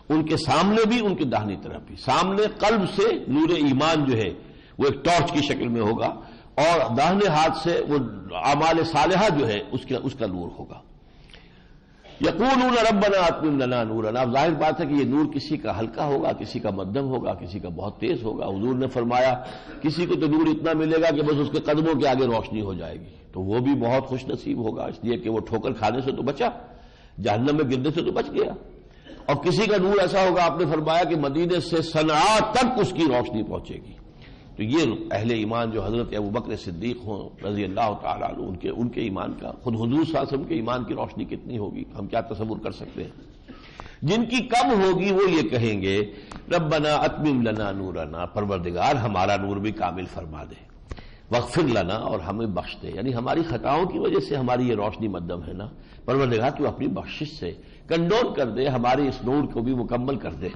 ان کے سامنے بھی ان کی داہنی طرف بھی. سامنے قلب سے نور ایمان جو ہے وہ ایک ٹارچ کی شکل میں ہوگا اور داہنے ہاتھ سے وہ اعمال صالحہ جو ہے اس کا نور ہوگا. یقولون ربنا اتمم لنا نورنا، اب ظاہر بات ہے کہ یہ نور کسی کا ہلکا ہوگا، کسی کا مدھم ہوگا، کسی کا بہت تیز ہوگا. حضور نے فرمایا کسی کو تو نور اتنا ملے گا کہ بس اس کے قدموں کے آگے روشنی ہو جائے گی، تو وہ بھی بہت خوش نصیب ہوگا، اس لیے کہ وہ ٹھوکر کھانے سے تو بچا، جہنم میں گرنے سے تو بچ گیا. اور کسی کا نور ایسا ہوگا، آپ نے فرمایا کہ مدینے سے صنعاء تک اس کی روشنی پہنچے گی. تو یہ اہل ایمان جو حضرت ابوبکر صدیق ہوں رضی اللہ تعالیٰ عنہ، ان کے ایمان کا، خود حضور صلی اللہ علیہ وسلم کے ایمان کی روشنی کتنی ہوگی ہم کیا تصور کر سکتے ہیں. جن کی کم ہوگی وہ یہ کہیں گے ربنا اتمم لنا نورنا، پروردگار ہمارا نور بھی کامل فرما دے. واغفر لنا، اور ہمیں بخش دے، یعنی ہماری خطاؤں کی وجہ سے ہماری یہ روشنی مدھم ہے نا، پروردگار تو اپنی بخشش سے کنڈول کر دے، ہماری اس نور کو بھی مکمل کر دے.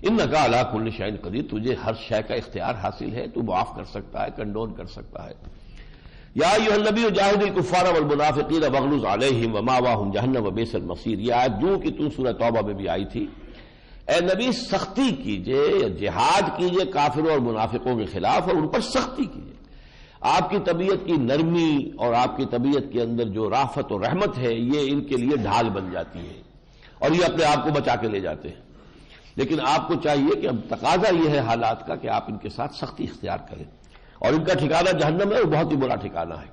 انک علی کل شیء قدیر، تجھے ہر شے کا اختیار حاصل ہے، تو معاف کر سکتا ہے، کنڈول کر سکتا ہے. یا ایھا النبی جاہد الکفار والمنافقین واغلظ علیہم ومأواہم جہنم وبئس المصیر، یہ آیت جو کہ تو سورہ توبہ میں بھی آئی تھی. اے نبی سختی کیجئے، جہاد کیجئے کافروں اور منافقوں کے خلاف اور ان پر سختی کیجئے. آپ کی طبیعت کی نرمی اور آپ کی طبیعت کے اندر جو رافت اور رحمت ہے یہ ان کے لیے ڈھال بن جاتی ہے اور یہ اپنے آپ کو بچا کے لے جاتے ہیں. لیکن آپ کو چاہیے کہ اب تقاضا یہ ہے حالات کا کہ آپ ان کے ساتھ سختی اختیار کریں، اور ان کا ٹھکانہ جہنم ہے، وہ بہت ہی برا ٹھکانہ ہے.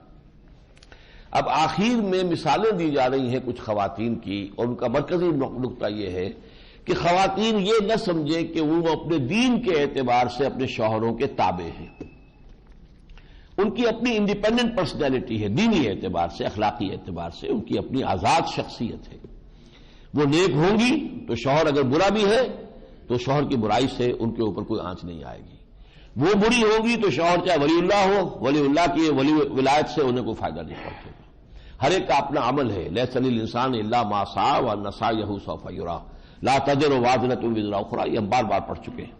اب آخر میں مثالیں دی جا رہی ہیں کچھ خواتین کی، اور ان کا مرکزی نقطہ یہ ہے کہ خواتین یہ نہ سمجھیں کہ وہ اپنے دین کے اعتبار سے اپنے شوہروں کے تابع ہیں. ان کی اپنی انڈیپینڈنٹ پرسنالٹی ہے، دینی اعتبار سے، اخلاقی اعتبار سے ان کی اپنی آزاد شخصیت ہے. وہ نیک ہوں گی تو شوہر اگر برا بھی ہے تو شوہر کی برائی سے ان کے اوپر کوئی آنچ نہیں آئے گی. وہ بری ہوگی تو شوہر چاہے ولی اللہ ہو، ولی اللہ کی ولی ولایت سے انہیں کوئی فائدہ نہیں پہنچے گا. ہر ایک کا اپنا عمل ہے. لیس للانسان الا ما سعى وان سعيه سوف يرى لا تزر وازرة وزر اخرى، یہ ہم بار بار پڑھ چکے ہیں.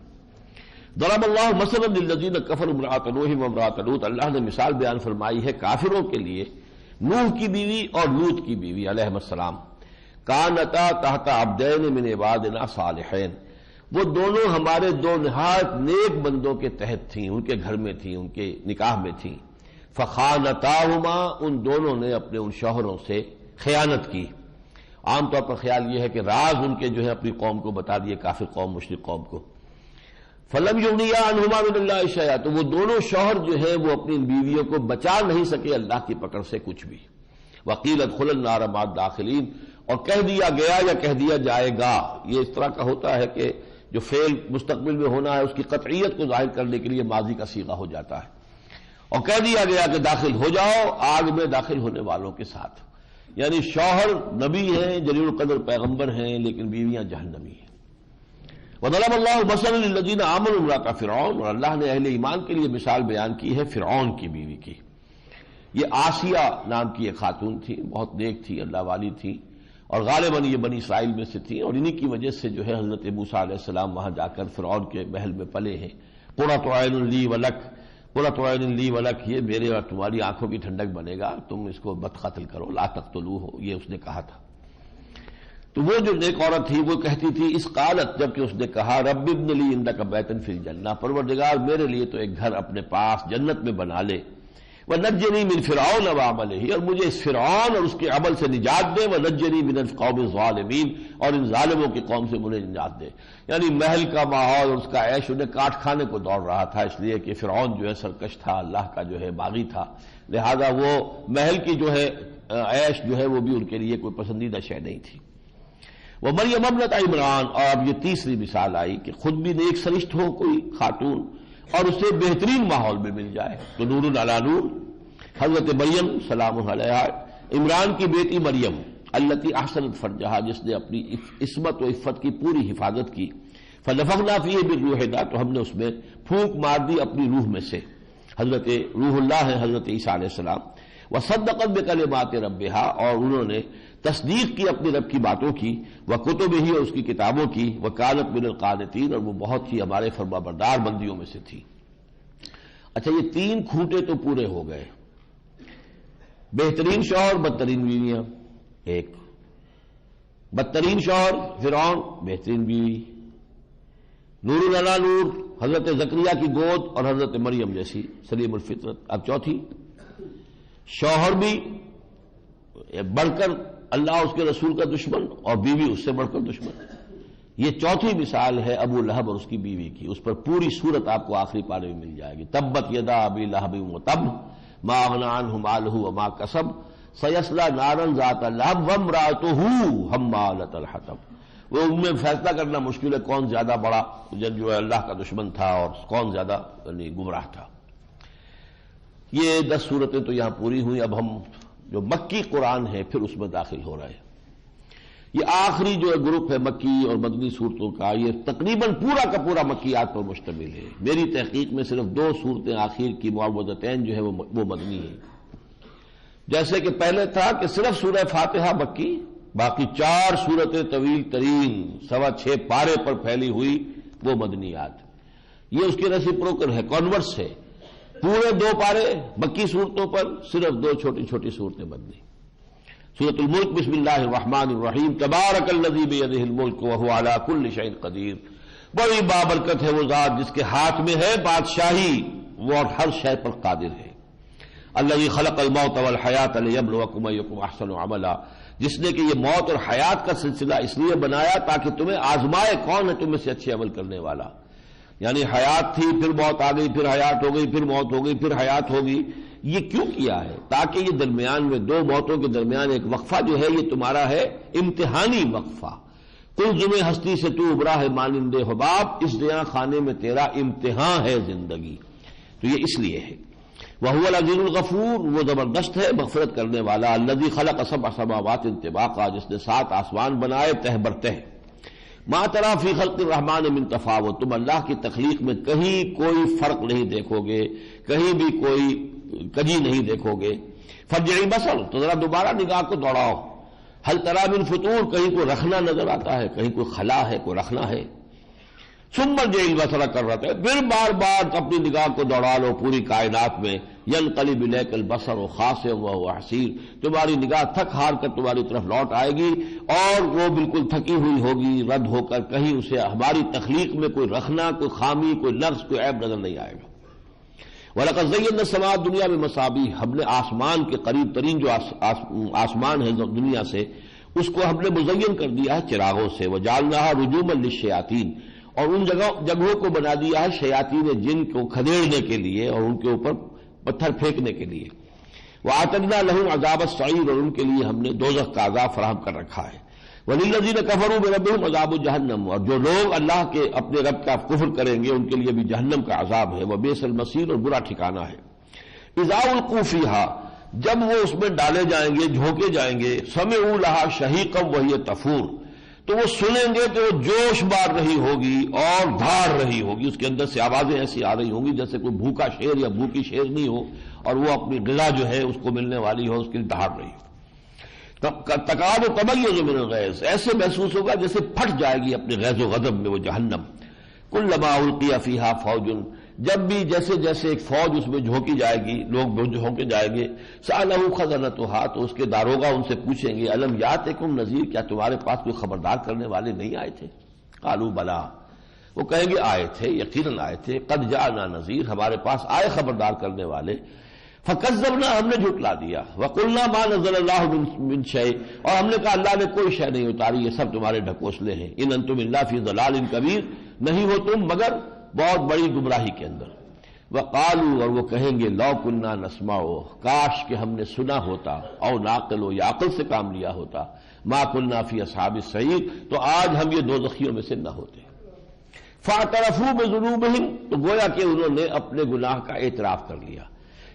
ضرب اللہ مثلا للذین کفروا امرأۃ نوح وامرأۃ لوط، اللہ نے مثال بیان فرمائی ہے کافروں کے لیے نوح کی بیوی اور لوط کی بیوی علیہم السلام. کانتا تحت عبدین من عبادنا صالحین، وہ دونوں ہمارے دو نہایت نیک بندوں کے تحت تھیں، ان کے گھر میں تھیں، ان کے نکاح میں تھیں. فخانتاہما، ان دونوں نے اپنے ان شوہروں سے خیانت کی. عام طور پر خیال یہ ہے کہ راز ان کے جو ہے اپنی قوم کو بتا دیے، کافر قوم، مشرک قوم کو. فلم یغنیا عنہما من اللہ شیئا، تو وہ دونوں شوہر جو ہیں وہ اپنی بیویوں کو بچا نہیں سکے اللہ کی پکڑ سے کچھ بھی. وقیل ادخلوا النار مع الداخلین، اور کہہ دیا گیا یا کہہ دیا جائے گا، یہ اس طرح کا ہوتا ہے کہ جو فعل مستقبل میں ہونا ہے اس کی قطعیت کو ظاہر کرنے کے لیے ماضی کا صیغہ ہو جاتا ہے. اور کہہ دیا گیا کہ داخل ہو جاؤ آگ میں داخل ہونے والوں کے ساتھ، یعنی شوہر نبی ہیں، جلیل القدر پیغمبر ہیں، لیکن بیویاں جہنمی ہیں. وضرب اللہ مثلا للذین آمنوا امرأۃ فرعون، اور اللہ نے اہل ایمان کے لیے مثال بیان کی ہے فرعون کی بیوی کی. یہ آسیہ نام کی ایک خاتون تھی، بہت نیک تھی، اللہ والی تھی، اور غالباً یہ بنی اسرائیل میں سے تھی، اور انہی کی وجہ سے جو ہے حضرت موسیٰ علیہ السلام وہاں جا کر فرعون کے محل میں پلے ہیں. قرۃ عین لی ولک، قرۃ عین لی ولک، یہ میرے اور تمہاری آنکھوں کی ٹھنڈک بنے گا، تم اس کو مت قتل کرو، لا تقتلوہ، یہ اس نے کہا تھا۔ تو وہ جو نیک عورت تھی وہ کہتی تھی اس قالت، جبکہ اس نے کہا رب ابن لی عندک بیتا فی الجنہ، پروردگار میرے لیے تو ایک گھر اپنے پاس جنت میں بنا لے، ونجنی من فرعون وعملہ، اور مجھے اس فرعون اور اس کے عمل سے نجات دے، ونجنی من القوم الظالمین، اور ان ظالموں کی قوم سے مجھے نجات دے۔ یعنی محل کا ماحول اور اس کا عیش انہیں کاٹ کھانے کو دوڑ رہا تھا، اس لیے کہ فرعون جو ہے سرکش تھا، اللہ کا جو ہے باغی تھا، لہذا وہ محل کی جو ہے عیش جو ہے وہ بھی ان کے لیے کوئی پسندیدہ شے نہیں تھی۔ وہ مریم ابنت عمران، اور اب یہ تیسری مثال آئی کہ خود بھی نیک سرشت ہو کوئی خاتون اور اسے بہترین ماحول میں مل جائے، تو نور علی نور، حضرت مریم سلام علیہا، عمران کی بیٹی مریم، التی احسنت فرجہا، جس نے اپنی عصمت و عفت کی پوری حفاظت کی، فنفخنا فیہ من روحنا، تو ہم نے اس میں پھونک مار دی اپنی روح میں سے، حضرت روح اللہ ہے حضرت عیسیٰ علیہ السلام، وصدقت بکلمات ربہا، اور انہوں نے تصدیق کی اپنے رب کی باتوں کی، وکتبہ، اور اس کی کتابوں کی، وکانت من القانتین، اور وہ بہت ہی ہمارے فرمانبردار بندیوں میں سے تھی۔ اچھا، یہ تین کھوٹے تو پورے ہو گئے، بہترین شوہر بدترین بیویاں، ایک بدترین شوہر فرعون، بہترین بیوی، نور علی نور، حضرت زکریا کی گود اور حضرت مریم جیسی سلیم الفطرت۔ اب چوتھی، شوہر بھی بڑھ کر اللہ اس کے رسول کا دشمن اور بیوی اس سے بڑھ کر دشمن۔ یہ چوتھی مثال ہے ابو لہب اور اس کی بیوی کی، اس پر پوری صورت آپ کو آخری پارے میں مل جائے گی۔ تبت یدا ابی لہب وتب ما اغنی عنہ مالہ وما کسب سیصلی نارا ذات لہب وامرأتہ حمالۃ الحطب۔ وہ ان میں فیصلہ کرنا مشکل ہے کون زیادہ بڑا جو ہے اللہ کا دشمن تھا اور کون زیادہ گمراہ تھا۔ یہ 10 صورتیں تو یہاں پوری ہوئی، اب ہم جو مکی قرآن ہے پھر اس میں داخل ہو رہا ہے۔ یہ آخری جو گروپ ہے مکی اور مدنی صورتوں کا، یہ تقریباً پورا کا پورا مکیات پر مشتمل ہے۔ میری تحقیق میں صرف 2 صورتیں آخر کی معوذتین جو ہے وہ مدنی ہیں، جیسے کہ پہلے تھا کہ صرف سورہ فاتحہ مکی، باقی 4 صورتیں طویل ترین 6.25 پارے پر پھیلی ہوئی وہ مدنیات۔ یہ اس کی ریسیپروکل ہے، کانورس ہے، پورے 2 پارے مکی صورتوں پر، صرف 2 چھوٹی چھوٹی صورتیں مدنی۔ سورۃ الملک، بسم اللہ الرحمن الرحیم، تبارک الذی بیدہ الملک وہو علی کل شیء قدیر، بڑی بابرکت ہے وہ ذات جس کے ہاتھ میں ہے بادشاہی، وہ اور ہر شے پر قادر ہے۔ الذی خلق الموت والحیات لیبلوکم ایکم احسن عملا، جس نے کہ یہ موت اور حیات کا سلسلہ اس لیے بنایا تاکہ تمہیں آزمائے کون ہے تم میں سے اچھے عمل کرنے والا۔ یعنی حیات تھی، پھر موت آ گئی، پھر حیات ہو گئی، پھر موت ہو گئی، پھر حیات ہوگی۔ یہ کیوں کیا ہے؟ تاکہ یہ درمیان میں 2 موتوں کے درمیان ایک وقفہ جو ہے یہ تمہارا ہے امتحانی وقفہ۔ کلزم ہستی سے تو ابرا ہے مانند حباب، اس دیاں خانے میں تیرا امتحان ہے زندگی، تو یہ اس لیے ہے۔ وَهُوَ الْعَزِيزُ الْغَفُورُ، وہ زبردست ہے مغفرت کرنے والا۔ الَّذِي خَلَقَ 7 سَمَاوَاتٍ طِبَاقًا، جس نے 7 آسمان بنائے تہ برتہ۔ ما ترى فی خلق الرحمن من تفاوت، تم اللہ کی تخلیق میں کہیں کوئی فرق نہیں دیکھو گے، کہیں بھی کوئی کجی نہیں دیکھو گے۔ فارجع البصر، تو ذرا دوبارہ نگاہ کو دوڑاؤ، هل ترى من فطور، کہیں کوئی رکھنا نظر آتا ہے، کہیں کوئی خلا ہے، کوئی رکھنا ہے۔ ثم ارجع البصر کررتين، پھر بار بار اپنی نگاہ کو دوڑا لو پوری کائنات میں۔ ينقلب اليك البصر خاسئا وهو حسير، تمہاری نگاہ تھک ہار کر تمہاری طرف لوٹ آئے گی اور وہ بالکل تھکی ہوئی ہوگی، رد ہو کر، کہیں اسے ہماری تخلیق میں کوئی رکھنا، کوئی خامی، کوئی نقص، کوئی عیب نظر نہیں آئے گا۔ وَلَقَدْ زَيَّنَّا السَّمَاءَ الدُّنْيَا بِمَصَابِيحَ، ہم نے آسمان کے قریب ترین جو آسمان ہے دنیا سے، اس کو ہم نے مزین کر دیا ہے چراغوں سے۔ وَجَعَلْنَاهَا رُجُومًا لِلشَّيَاطِينِ، اور ان جگہوں کو بنا دیا ہے شیاطین جن کو کھدیڑنے کے لیے اور ان کے اوپر پتھر پھینکنے کے لیے۔ وَأَعْتَدْنَا لَهُمْ عَذَابَ السَّعِيرِ، اور ان کے لیے ہم نے دوزخ کا عذاب فراہم کر رکھا ہے۔ وَلِلَّذِينَ كَفَرُوا بِرَبِّهِمْ عَذَابُ جَهَنَّمَ، اور جو لوگ اللہ کے اپنے رب کا کفر کریں گے ان کے لیے بھی جہنم کا عذاب ہے۔ وَبِئْسَ الْمَصِيرُ، اور برا ٹھکانہ ہے۔ اِذَا أُلْقُوا فِيهَا، جب وہ اس میں ڈالے جائیں گے، جھونکے جائیں گے، سَمِعُوا لَهَا شَهِيقًا وَهِيَ تَفُورُ، تو وہ سنیں گے تو وہ جوش مار رہی ہوگی اور دھاڑ رہی ہوگی، اس کے اندر سے آوازیں ایسی آ رہی ہوں گی جیسے کوئی بھوکا شیر یا بھوکی شیرنی ہو اور وہ اپنی غذا جو ہے اس کو ملنے والی ہو، اس کے لیے دھاڑ رہی ہو۔ تکاد تمیز من الغیظ، ایسے محسوس ہوگا جیسے پھٹ جائے گی اپنے غیظ و غضب میں وہ جہنم۔ کلما القی فیہا فوج، جب بھی جیسے جیسے ایک فوج اس میں جھونکی جائے گی، لوگ جھونکے جائیں گے، سألہ خزنتھا، تو اس کے داروغہ ان سے پوچھیں گے الم یاتکم نذیر، کیا تمہارے پاس کوئی خبردار کرنے والے نہیں آئے تھے؟ قالوا بلا، وہ کہیں گے آئے تھے، یقیناً آئے تھے، قد جاءنا نذیر، ہمارے پاس آئے خبردار کرنے والے، فکذبنا، ہم نے جھٹلا دیا، وقلنا ما نزل اللہ من شیء، اور ہم نے کہا اللہ نے کوئی شے نہیں اتاری، یہ سب تمہارے ڈھکوسلے ہیں، ان انتم الا فی ضلال کبیر، نہیں ہو تم مگر بہت بڑی گمراہی کے اندر۔ وقالوا، اور وہ کہیں گے لو کنا نسمع، کاش کہ ہم نے سنا ہوتا، او ناقل، یا عقل سے کام لیا ہوتا، ما کنا فی اصحاب السعیر، تو آج ہم یہ دوزخیوں میں سے نہ ہوتے۔ فاعترفوا بذنوبہم، تو گویا کہ انہوں نے اپنے گناہ کا اعتراف کر لیا،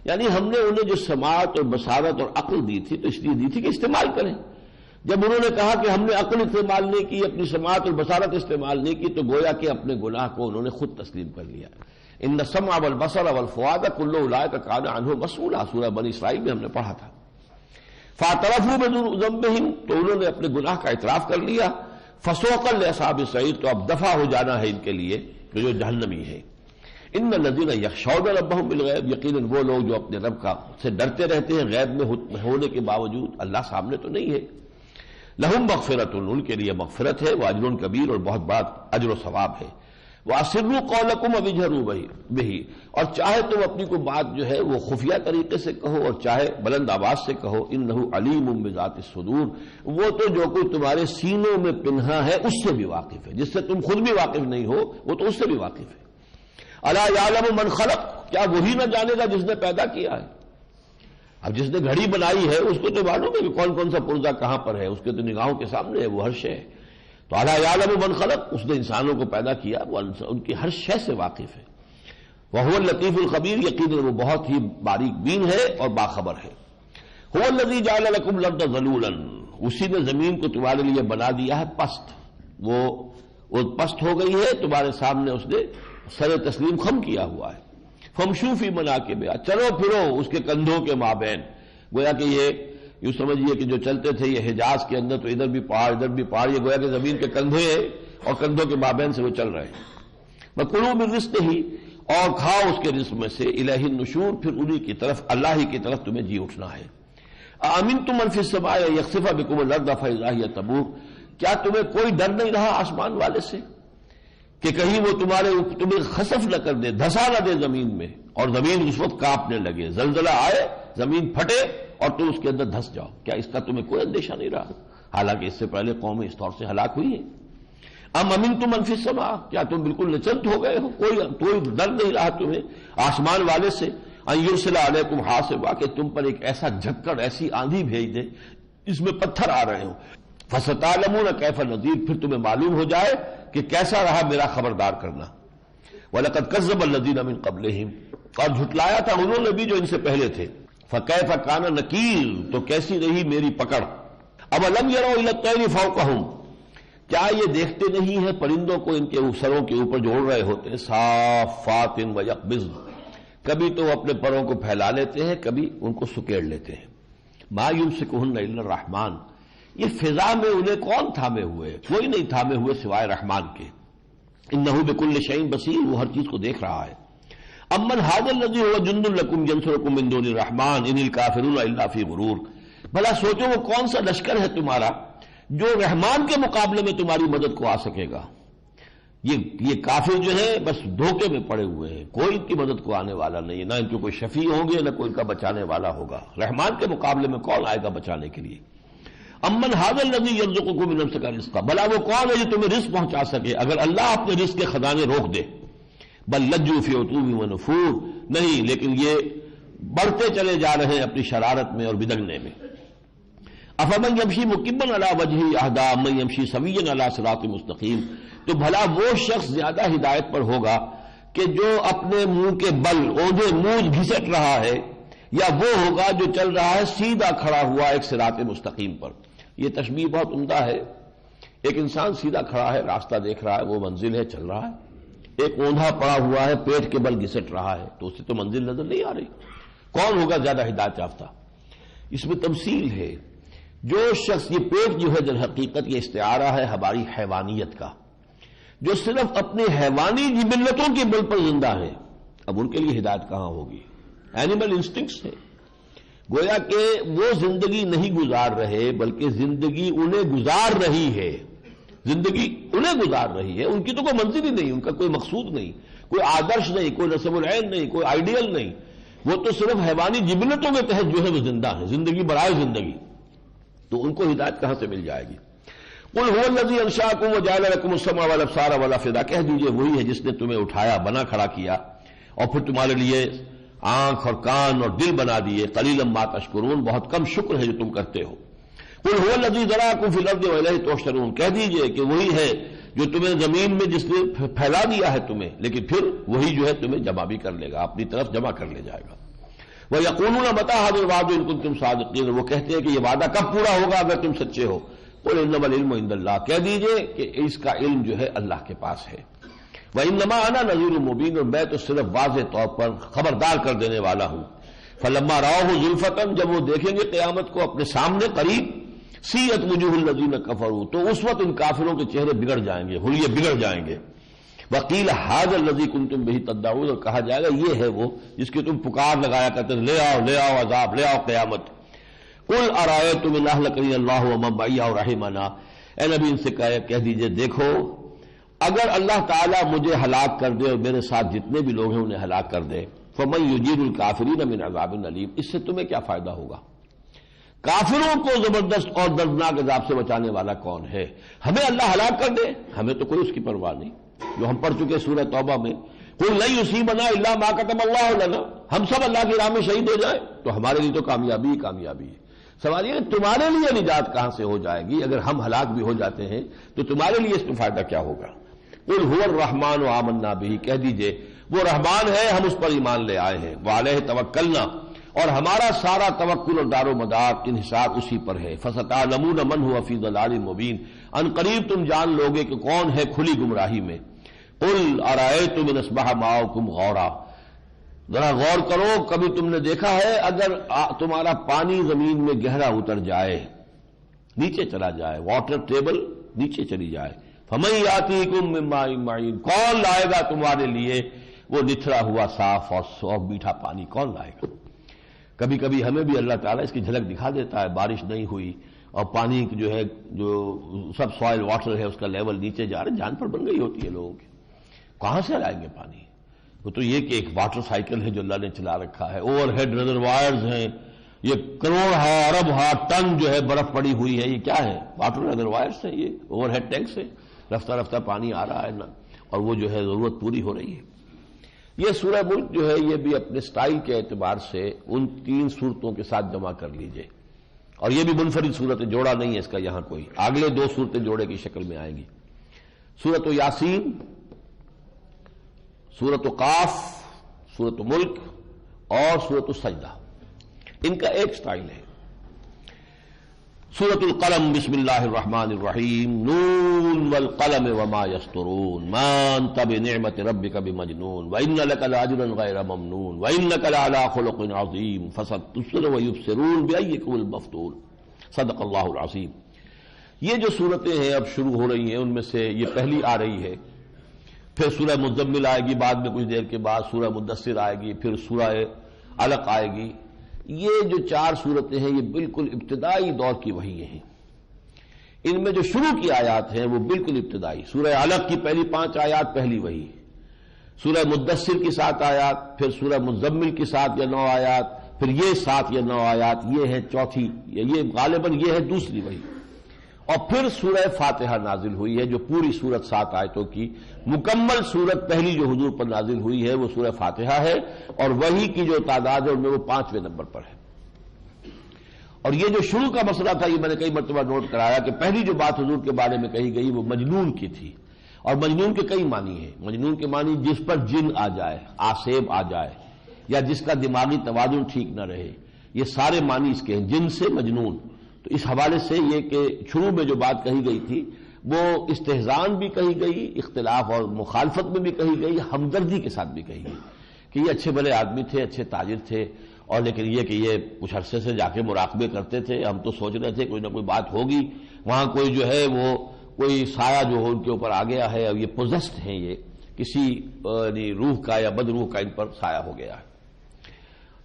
یعنی ہم نے انہیں جو سماعت اور بصارت اور عقل دی تھی تو اس لیے دی تھی کہ استعمال کریں۔ جب انہوں نے کہا کہ ہم نے عقل استعمال نہیں کی، اپنی سماعت اور بصارت استعمال نہیں کی، تو گویا کہ اپنے گناہ کو انہوں نے خود تسلیم کر لیا۔ ان السمع والبصر والفؤاد كل اولئک کان عنہ مسئولا، سورہ بنی اسرائیل میں ہم نے پڑھا تھا۔ فاعترفوا بذنوبہم، تو انہوں نے اپنے گناہ کا اعتراف کر لیا۔ فسوقا لاصحاب السعیر، تو اب دفع ہو جانا ہے ان کے لیے کہ جو جہنمی ہے۔ ان الذین یخشون ربهم بالغیب، یقیناً وہ لوگ جو اپنے رب کا سے ڈرتے رہتے ہیں غیب میں ہونے کے باوجود، اللہ سامنے تو نہیں ہے، لہم مغفرۃ، ان کے لیے مغفرت ہے، واجر کبیر، اور بہت بڑا اجر و ثواب ہے۔ واسروا قولکم او اجہروا بہ، اور چاہے تم اپنی کوئی بات جو ہے وہ خفیہ طریقے سے کہو اور چاہے بلند آواز سے کہو، انہ علیم بذات الصدور، وہ تو جو کوئی تمہارے سینوں میں پنہا ہے اس سے بھی واقف ہے، جس سے تم خود بھی واقف نہیں ہو وہ تو اس سے بھی واقف ہے۔ الا یعلم من خلق، کیا وہی نہ جانے گا جس نے پیدا کیا ہے؟ اب جس نے گھڑی بنائی ہے اس کو تو معلوم ہے کہ کون کون سا پرزہ کہاں پر ہے، اس کے تو نگاہوں کے سامنے ہے، وہ ہر شے ہے۔ تو الا یعلم من خلق، اس نے انسانوں کو پیدا کیا، وہ ان کی ہر شے سے واقف ہے۔ وہو اللطیف الخبیر، یقیناً وہ بہت ہی باریک بین ہے اور باخبر ہے۔ هو الذی جعل لکم الارض ذلولا، اسی نے زمین کو تمہارے لیے بنا دیا ہے پست، وہ پست ہو گئی ہے تمہارے سامنے، اس نے سر تسلیم خم کیا ہوا ہے۔ فمشوا فی مناکبہا، چلو پھرو اس کے کندھوں کے مابین، گویا کہ یہ یوں سمجھیے کہ جو چلتے تھے یہ حجاز کے اندر تو ادھر بھی پہاڑ ادھر بھی پہاڑ، یہ گویا کہ زمین کے کندھے ہیں اور کندھوں کے مابین سے وہ چل رہے ہیں۔ وَكُلُوا مِن رِزْقِهِ، اور کھاؤ اس کے رزق میں سے، الیہ النشور، پھر انہی کی طرف، اللہ ہی کی طرف تمہیں جی اٹھنا ہے۔ اَأَمِنْتُم مَّن فِي السَّمَاءِ أَن يَخْسِفَ بِكُمُ الْأَرْضَ فَإِذَا هِيَ تَمُورُ، کیا تمہیں کوئی ڈر نہیں رہا آسمان والے سے کہ کہیں وہ تمہیں خسف نہ کر دے، دھسا نہ دے زمین میں، اور زمین اس وقت کانپنے لگے، زلزلہ آئے، زمین پھٹے اور تم اس کے اندر دھس جاؤ، کیا اس کا تمہیں کوئی اندیشہ نہیں رہا؟ حالانکہ اس سے پہلے قومیں اس طور سے ہلاک ہوئی ہیں۔ ام امنتم من فی السماء، کیا تم بالکل نچنت ہو گئے ہو، کوئی ڈر نہیں رہا تمہیں آسمان والے سے، ان یرسل علیکم حاصبا، کہ تم پر ایک ایسا جھکڑ، ایسی آندھی بھیج دے اس میں پتھر آ رہے ہو، فستعلمون کیف نذیر، پھر تمہیں معلوم ہو جائے کہ کیسا رہا میرا خبردار کرنا۔ وَلَقَدْ كَذَّبَ الَّذِينَ مِن قَبْلِهِمْ، اور جھٹلایا تھا انہوں نے بھی جو ان سے پہلے تھے، فَكَيْفَ كَانَ نَكِيرٌ، تو کیسی رہی میری پکڑ۔ أَوَلَمْ يَرَوْا إِلَى الطَّيْرِ فَوْقَهُمْ، کیا یہ دیکھتے نہیں ہیں پرندوں کو ان کے سروں کے اوپر جو اڑ رہے ہوتے ہیں، صافات وَيَقْبِضْنَ، کبھی تو وہ اپنے پروں کو پھیلا لیتے ہیں، کبھی ان کو سکیڑ لیتے ہیں۔ مَا يُمْسِكُهُنَّ إِلَّا الرَّحْمَٰنُ، یہ فضا میں انہیں کون تھامے ہوئے؟ کوئی نہیں تھامے ہوئے سوائے رحمان کے۔ انہ بکل شیء بصیر، وہ ہر چیز کو دیکھ رہا ہے۔ امن ھذا الذی ھو جند لکم ینصرکم من دون الرحمن ان الکافرون الا فی غرور، بھلا سوچو وہ کون سا لشکر ہے تمہارا جو رحمان کے مقابلے میں تمہاری مدد کو آ سکے گا؟ یہ کافر جو ہے بس دھوکے میں پڑے ہوئے ہیں، کوئی ان کی مدد کو آنے والا نہیں ہے، نہ ان کے کوئی شفیع ہوں گے نہ کوئی ان کا بچانے والا ہوگا۔ رحمان کے مقابلے میں کون آئے گا بچانے کے لیے؟ امن ھذا الذی یرزقکم من امسک رزقا، بھلا وہ کون ہے جو تمہیں رزق پہنچا سکے اگر اللہ اپنے رزق کے خزانے روک دے؟ بل لجوا فی عتو ونفور، نہیں لیکن یہ بڑھتے چلے جا رہے ہیں اپنی شرارت میں اور بدگنے میں۔ افمن یمشی مکبا علی وجہہ اہدی من یمشی سویا علی صراط مستقیم، تو بھلا وہ شخص زیادہ ہدایت پر ہوگا کہ جو اپنے منہ کے بل اوندھے منہ گھسٹ رہا ہے، یا وہ ہوگا جو چل رہا ہے سیدھا کھڑا ہوا ایک صراط مستقیم پر۔ یہ تشبیہ بہت عمدہ ہے۔ ایک انسان سیدھا کھڑا ہے، راستہ دیکھ رہا ہے، وہ منزل ہے، چل رہا ہے۔ ایک اوندھا پڑا ہوا ہے، پیٹ کے بل گھسٹ رہا ہے، تو اسے تو منزل نظر نہیں آ رہی۔ کون ہوگا زیادہ ہدایت یافتہ؟ اس میں تمثیل ہے۔ جو شخص، یہ پیٹ جو ہے در حقیقت یہ استعارہ ہے ہماری حیوانیت کا، جو صرف اپنے حیوانی جبلتوں کے بل پر زندہ ہے، اب ان کے لیے ہدایت کہاں ہوگی؟ اینیمل انسٹنکٹس ہے، گویا کہ وہ زندگی نہیں گزار رہے بلکہ زندگی انہیں گزار رہی ہے، زندگی انہیں گزار رہی ہے، ان کی تو کوئی منزل ہی نہیں، ان کا کوئی مقصود نہیں، کوئی آدرش نہیں، کوئی نصب العین نہیں، کوئی آئیڈیل نہیں، وہ تو صرف حیوانی جبلتوں کے تحت جو ہے وہ زندہ ہے، زندگی برائے زندگی، تو ان کو ہدایت کہاں سے مل جائے گی؟ قل هو الذی انشأکم وجعل لکم السمع والابصار والافئدہ، کہہ دیجئے وہی ہے جس نے تمہیں اٹھایا، بنا کھڑا کیا اور پھر تمہارے لیے آنکھ اور کان اور دل بنا دیے، قلیلا ما تشکرون، بہت کم شکر ہے جو تم کرتے ہو۔ قل هو الذی ذراکم فی الارض والیہ تحشرون، کہہ دیجئے کہ وہی ہے جو تمہیں زمین میں جس نے پھیلا دیا ہے تمہیں، لیکن پھر وہی جو ہے تمہیں جمع بھی کر لے گا، اپنی طرف جمع کر لے جائے گا۔ وَيَقُولُونَ مَتَىٰ هَٰذَا الْوَعْدُ إِن كُنتُمْ صَادِقِينَ، وہ کہتے ہیں کہ یہ وعدہ کب پورا ہوگا اگر تم سچے ہو۔ قُلْ إِنَّمَا الْعِلْمُ عِندَ اللَّهِ، کہہ دیجئے کہ اس کا علم جو ہے اللہ کے پاس ہے۔ وَإِنَّمَا أَنَا نَذِيرٌ مُّبِينٌ، اور میں تو صرف واضح طور پر خبردار کر دینے والا ہوں۔ فَلَمَّا رَأَوْهُ زُلْفَةً، جب وہ دیکھیں گے قیامت کو اپنے سامنے قریب، سِیئَتْ وُجُوهُ الَّذِينَ كَفَرُوا، تو اس وقت ان کافروں کے چہرے بگڑ جائیں گے، حلیے بگڑ جائیں گے۔ وَقِيلَ هَٰذَا الَّذِي كُنتُم بِهِ تَدَّعُونَ، اور کہا جائے گا یہ ہے وہ جس کی تم پکار لگایا کرتے تھے، لے آؤ لے آؤ عذاب، لے آؤ قیامت۔ قُلْ أَرَأَيْتُمْ إِنْ أَهْلَكَنِيَ اللَّهُ وَمَن مَّعِيَ أَوْ رَحِمَنَا، اے نبی ان سے کہہ دیجئے دیکھو اگر اللہ تعالیٰ مجھے ہلاک کر دے اور میرے ساتھ جتنے بھی لوگ ہیں انہیں ہلاک کر دے، فَمَن يُجِيرُ الْكَافِرِينَ مِنْ عَذَابٍ أَلِيمٍ، اس سے تمہیں کیا فائدہ ہوگا؟ کافروں کو زبردست اور دردناک عذاب سے بچانے والا کون ہے؟ ہمیں اللہ ہلاک کر دے، ہمیں تو کوئی اس کی پرواہ نہیں، جو ہم پڑھ چکے سورہ توبہ میں، قُلْ لَن يُصِيبَنَا إِلَّا مَا كَتَبَ اللَّهُ لَنَا، ہم سب اللہ کی راہ میں شہید ہو جائیں تو ہمارے لیے تو کامیابی ہی کامیابی ہے۔ سوال یہ کہ تمہارے لیے نجات کہاں سے ہو جائے گی؟ اگر ہم ہلاک بھی ہو جاتے ہیں تو تمہارے لیے اس میں فائدہ کیا ہوگا؟ قُلْ هُوَ الرَّحْمَٰنُ آمَنَّا بِهِ، کہہ دیجئے وہ رحمان ہے، ہم اس پر ایمان لے آئے ہیں، وَعَلَيْهِ تَوَكَّلْنَا، اور ہمارا سارا توکل اور دار و مدار انحصار اسی پر ہے، فَسَتَعْلَمُونَ مَنْ هُوَ فِي ضَلَالٍ مُّبِينٍ، ان قریب تم جان لوگے کہ کون ہے کھلی گمراہی میں۔ قُلْ أَرَأَيْتُمْ إِنْ أَصْبَحَ مَاؤُكُمْ غَوْرًا، ذرا غور کرو کبھی تم نے دیکھا ہے اگر تمہارا پانی زمین میں گہرا اتر جائے، نیچے چلا جائے، واٹر ٹیبل نیچے چلی جائے، فَمَن يَأْتِيكُم مِّن مَّاءٍ مَّعِينٍ، کون لائے گا تمہارے لیے وہ نتھرا ہوا صاف اور میٹھا پانی، کون لائے گا؟ کبھی کبھی ہمیں بھی اللہ تعالیٰ اس کی جھلک دکھا دیتا ہے، بارش نہیں ہوئی اور پانی جو ہے جو سب سوائل واٹر ہے اس کا لیول نیچے جا رہا ہے، جان پر بن گئی ہوتی ہے لوگوں کی، کہاں سے لائیں گے پانی؟ وہ تو یہ کہ ایک واٹر سائیکل ہے جو اللہ نے چلا رکھا ہے، اوور ہیڈ ریزروائرز ہیں، یہ کروڑ ارب ٹن جو ہے برف پڑی ہوئی ہے، یہ کیا ہے؟ واٹر ریزروائرز ہیں، یہ اوور ہیڈ ٹینکس ہے، رفتہ رفتہ پانی آ رہا ہے نا، اور وہ جو ہے ضرورت پوری ہو رہی ہے۔ یہ سورہ ملک جو ہے یہ بھی اپنے سٹائل کے اعتبار سے ان 3 صورتوں کے ساتھ جمع کر لیجئے، اور یہ بھی منفرد صورت ہے، جوڑا نہیں ہے اس کا یہاں کوئی، اگلے 2 صورتیں جوڑے کی شکل میں آئیں گی، سورۃ یاسین، سورۃ قاف، سورۃ ملک اور سورۃ السجدہ، ان کا ایک سٹائل ہے۔ سورۃ القلم، بسم اللہ الرحمن الرحیم، نون والقلم وما یسطرون، ما انت بنعمت ربک بمجنون، وان لک لاجرا غیر ممنون، وانک لعلی خلق عظیم، فستبصر ویبصرون بایکم المفتون، صدق اللہ العظیم۔ یہ جو صورتیں ہیں اب شروع ہو رہی ہیں ان میں سے یہ پہلی آ رہی ہے، پھر سورہ مزمل آئے گی بعد میں کچھ دیر کے بعد، سورہ مدثر آئے گی، پھر سورہ علق آئے گی۔ یہ جو 4 صورتیں ہیں یہ بالکل ابتدائی دور کی وحی ہیں، ان میں جو شروع کی آیات ہیں وہ بالکل ابتدائی، سورہ علق کی پہلی 5 آیات پہلی وحی، سورہ مدثر کی 7 آیات، پھر سورہ مزمل کی 7 یا 9 آیات، پھر یہ 7 یا 9 آیات، یہ ہے چوتھی، یہ غالباً یہ ہے دوسری وحی، اور پھر سورہ فاتحہ نازل ہوئی ہے جو پوری سورت 7 آیتوں کی مکمل سورت پہلی جو حضور پر نازل ہوئی ہے وہ سورہ فاتحہ ہے، اور وحی کی جو تعداد ہے ان میں وہ 5ویں نمبر پر ہے۔ اور یہ جو شروع کا مسئلہ تھا یہ میں نے کئی مرتبہ نوٹ کرایا کہ پہلی جو بات حضور کے بارے میں کہی گئی وہ مجنون کی تھی، اور مجنون کے کئی معنی ہیں۔ مجنون کے معنی جس پر جن آ جائے، آسیب آ جائے، یا جس کا دماغی توازن ٹھیک نہ رہے، یہ سارے معنی اس کے ہیں، جن سے مجنون۔ تو اس حوالے سے یہ کہ شروع میں جو بات کہی گئی تھی وہ استحزان بھی کہی گئی، اختلاف اور مخالفت میں بھی کہی گئی، ہمدردی کے ساتھ بھی کہی گئی کہ یہ اچھے بھلے آدمی تھے، اچھے تاجر تھے، اور لیکن یہ کہ یہ کچھ عرصے سے جا کے مراقبے کرتے تھے، ہم تو سوچ رہے تھے کوئی نہ کوئی بات ہوگی، وہاں کوئی جو ہے وہ کوئی سایہ جو ہو ان کے اوپر آ گیا ہے، اور یہ پوزیسڈ ہیں، یہ کسی روح کا یا بد روح کا ان پر سایہ ہو گیا ہے۔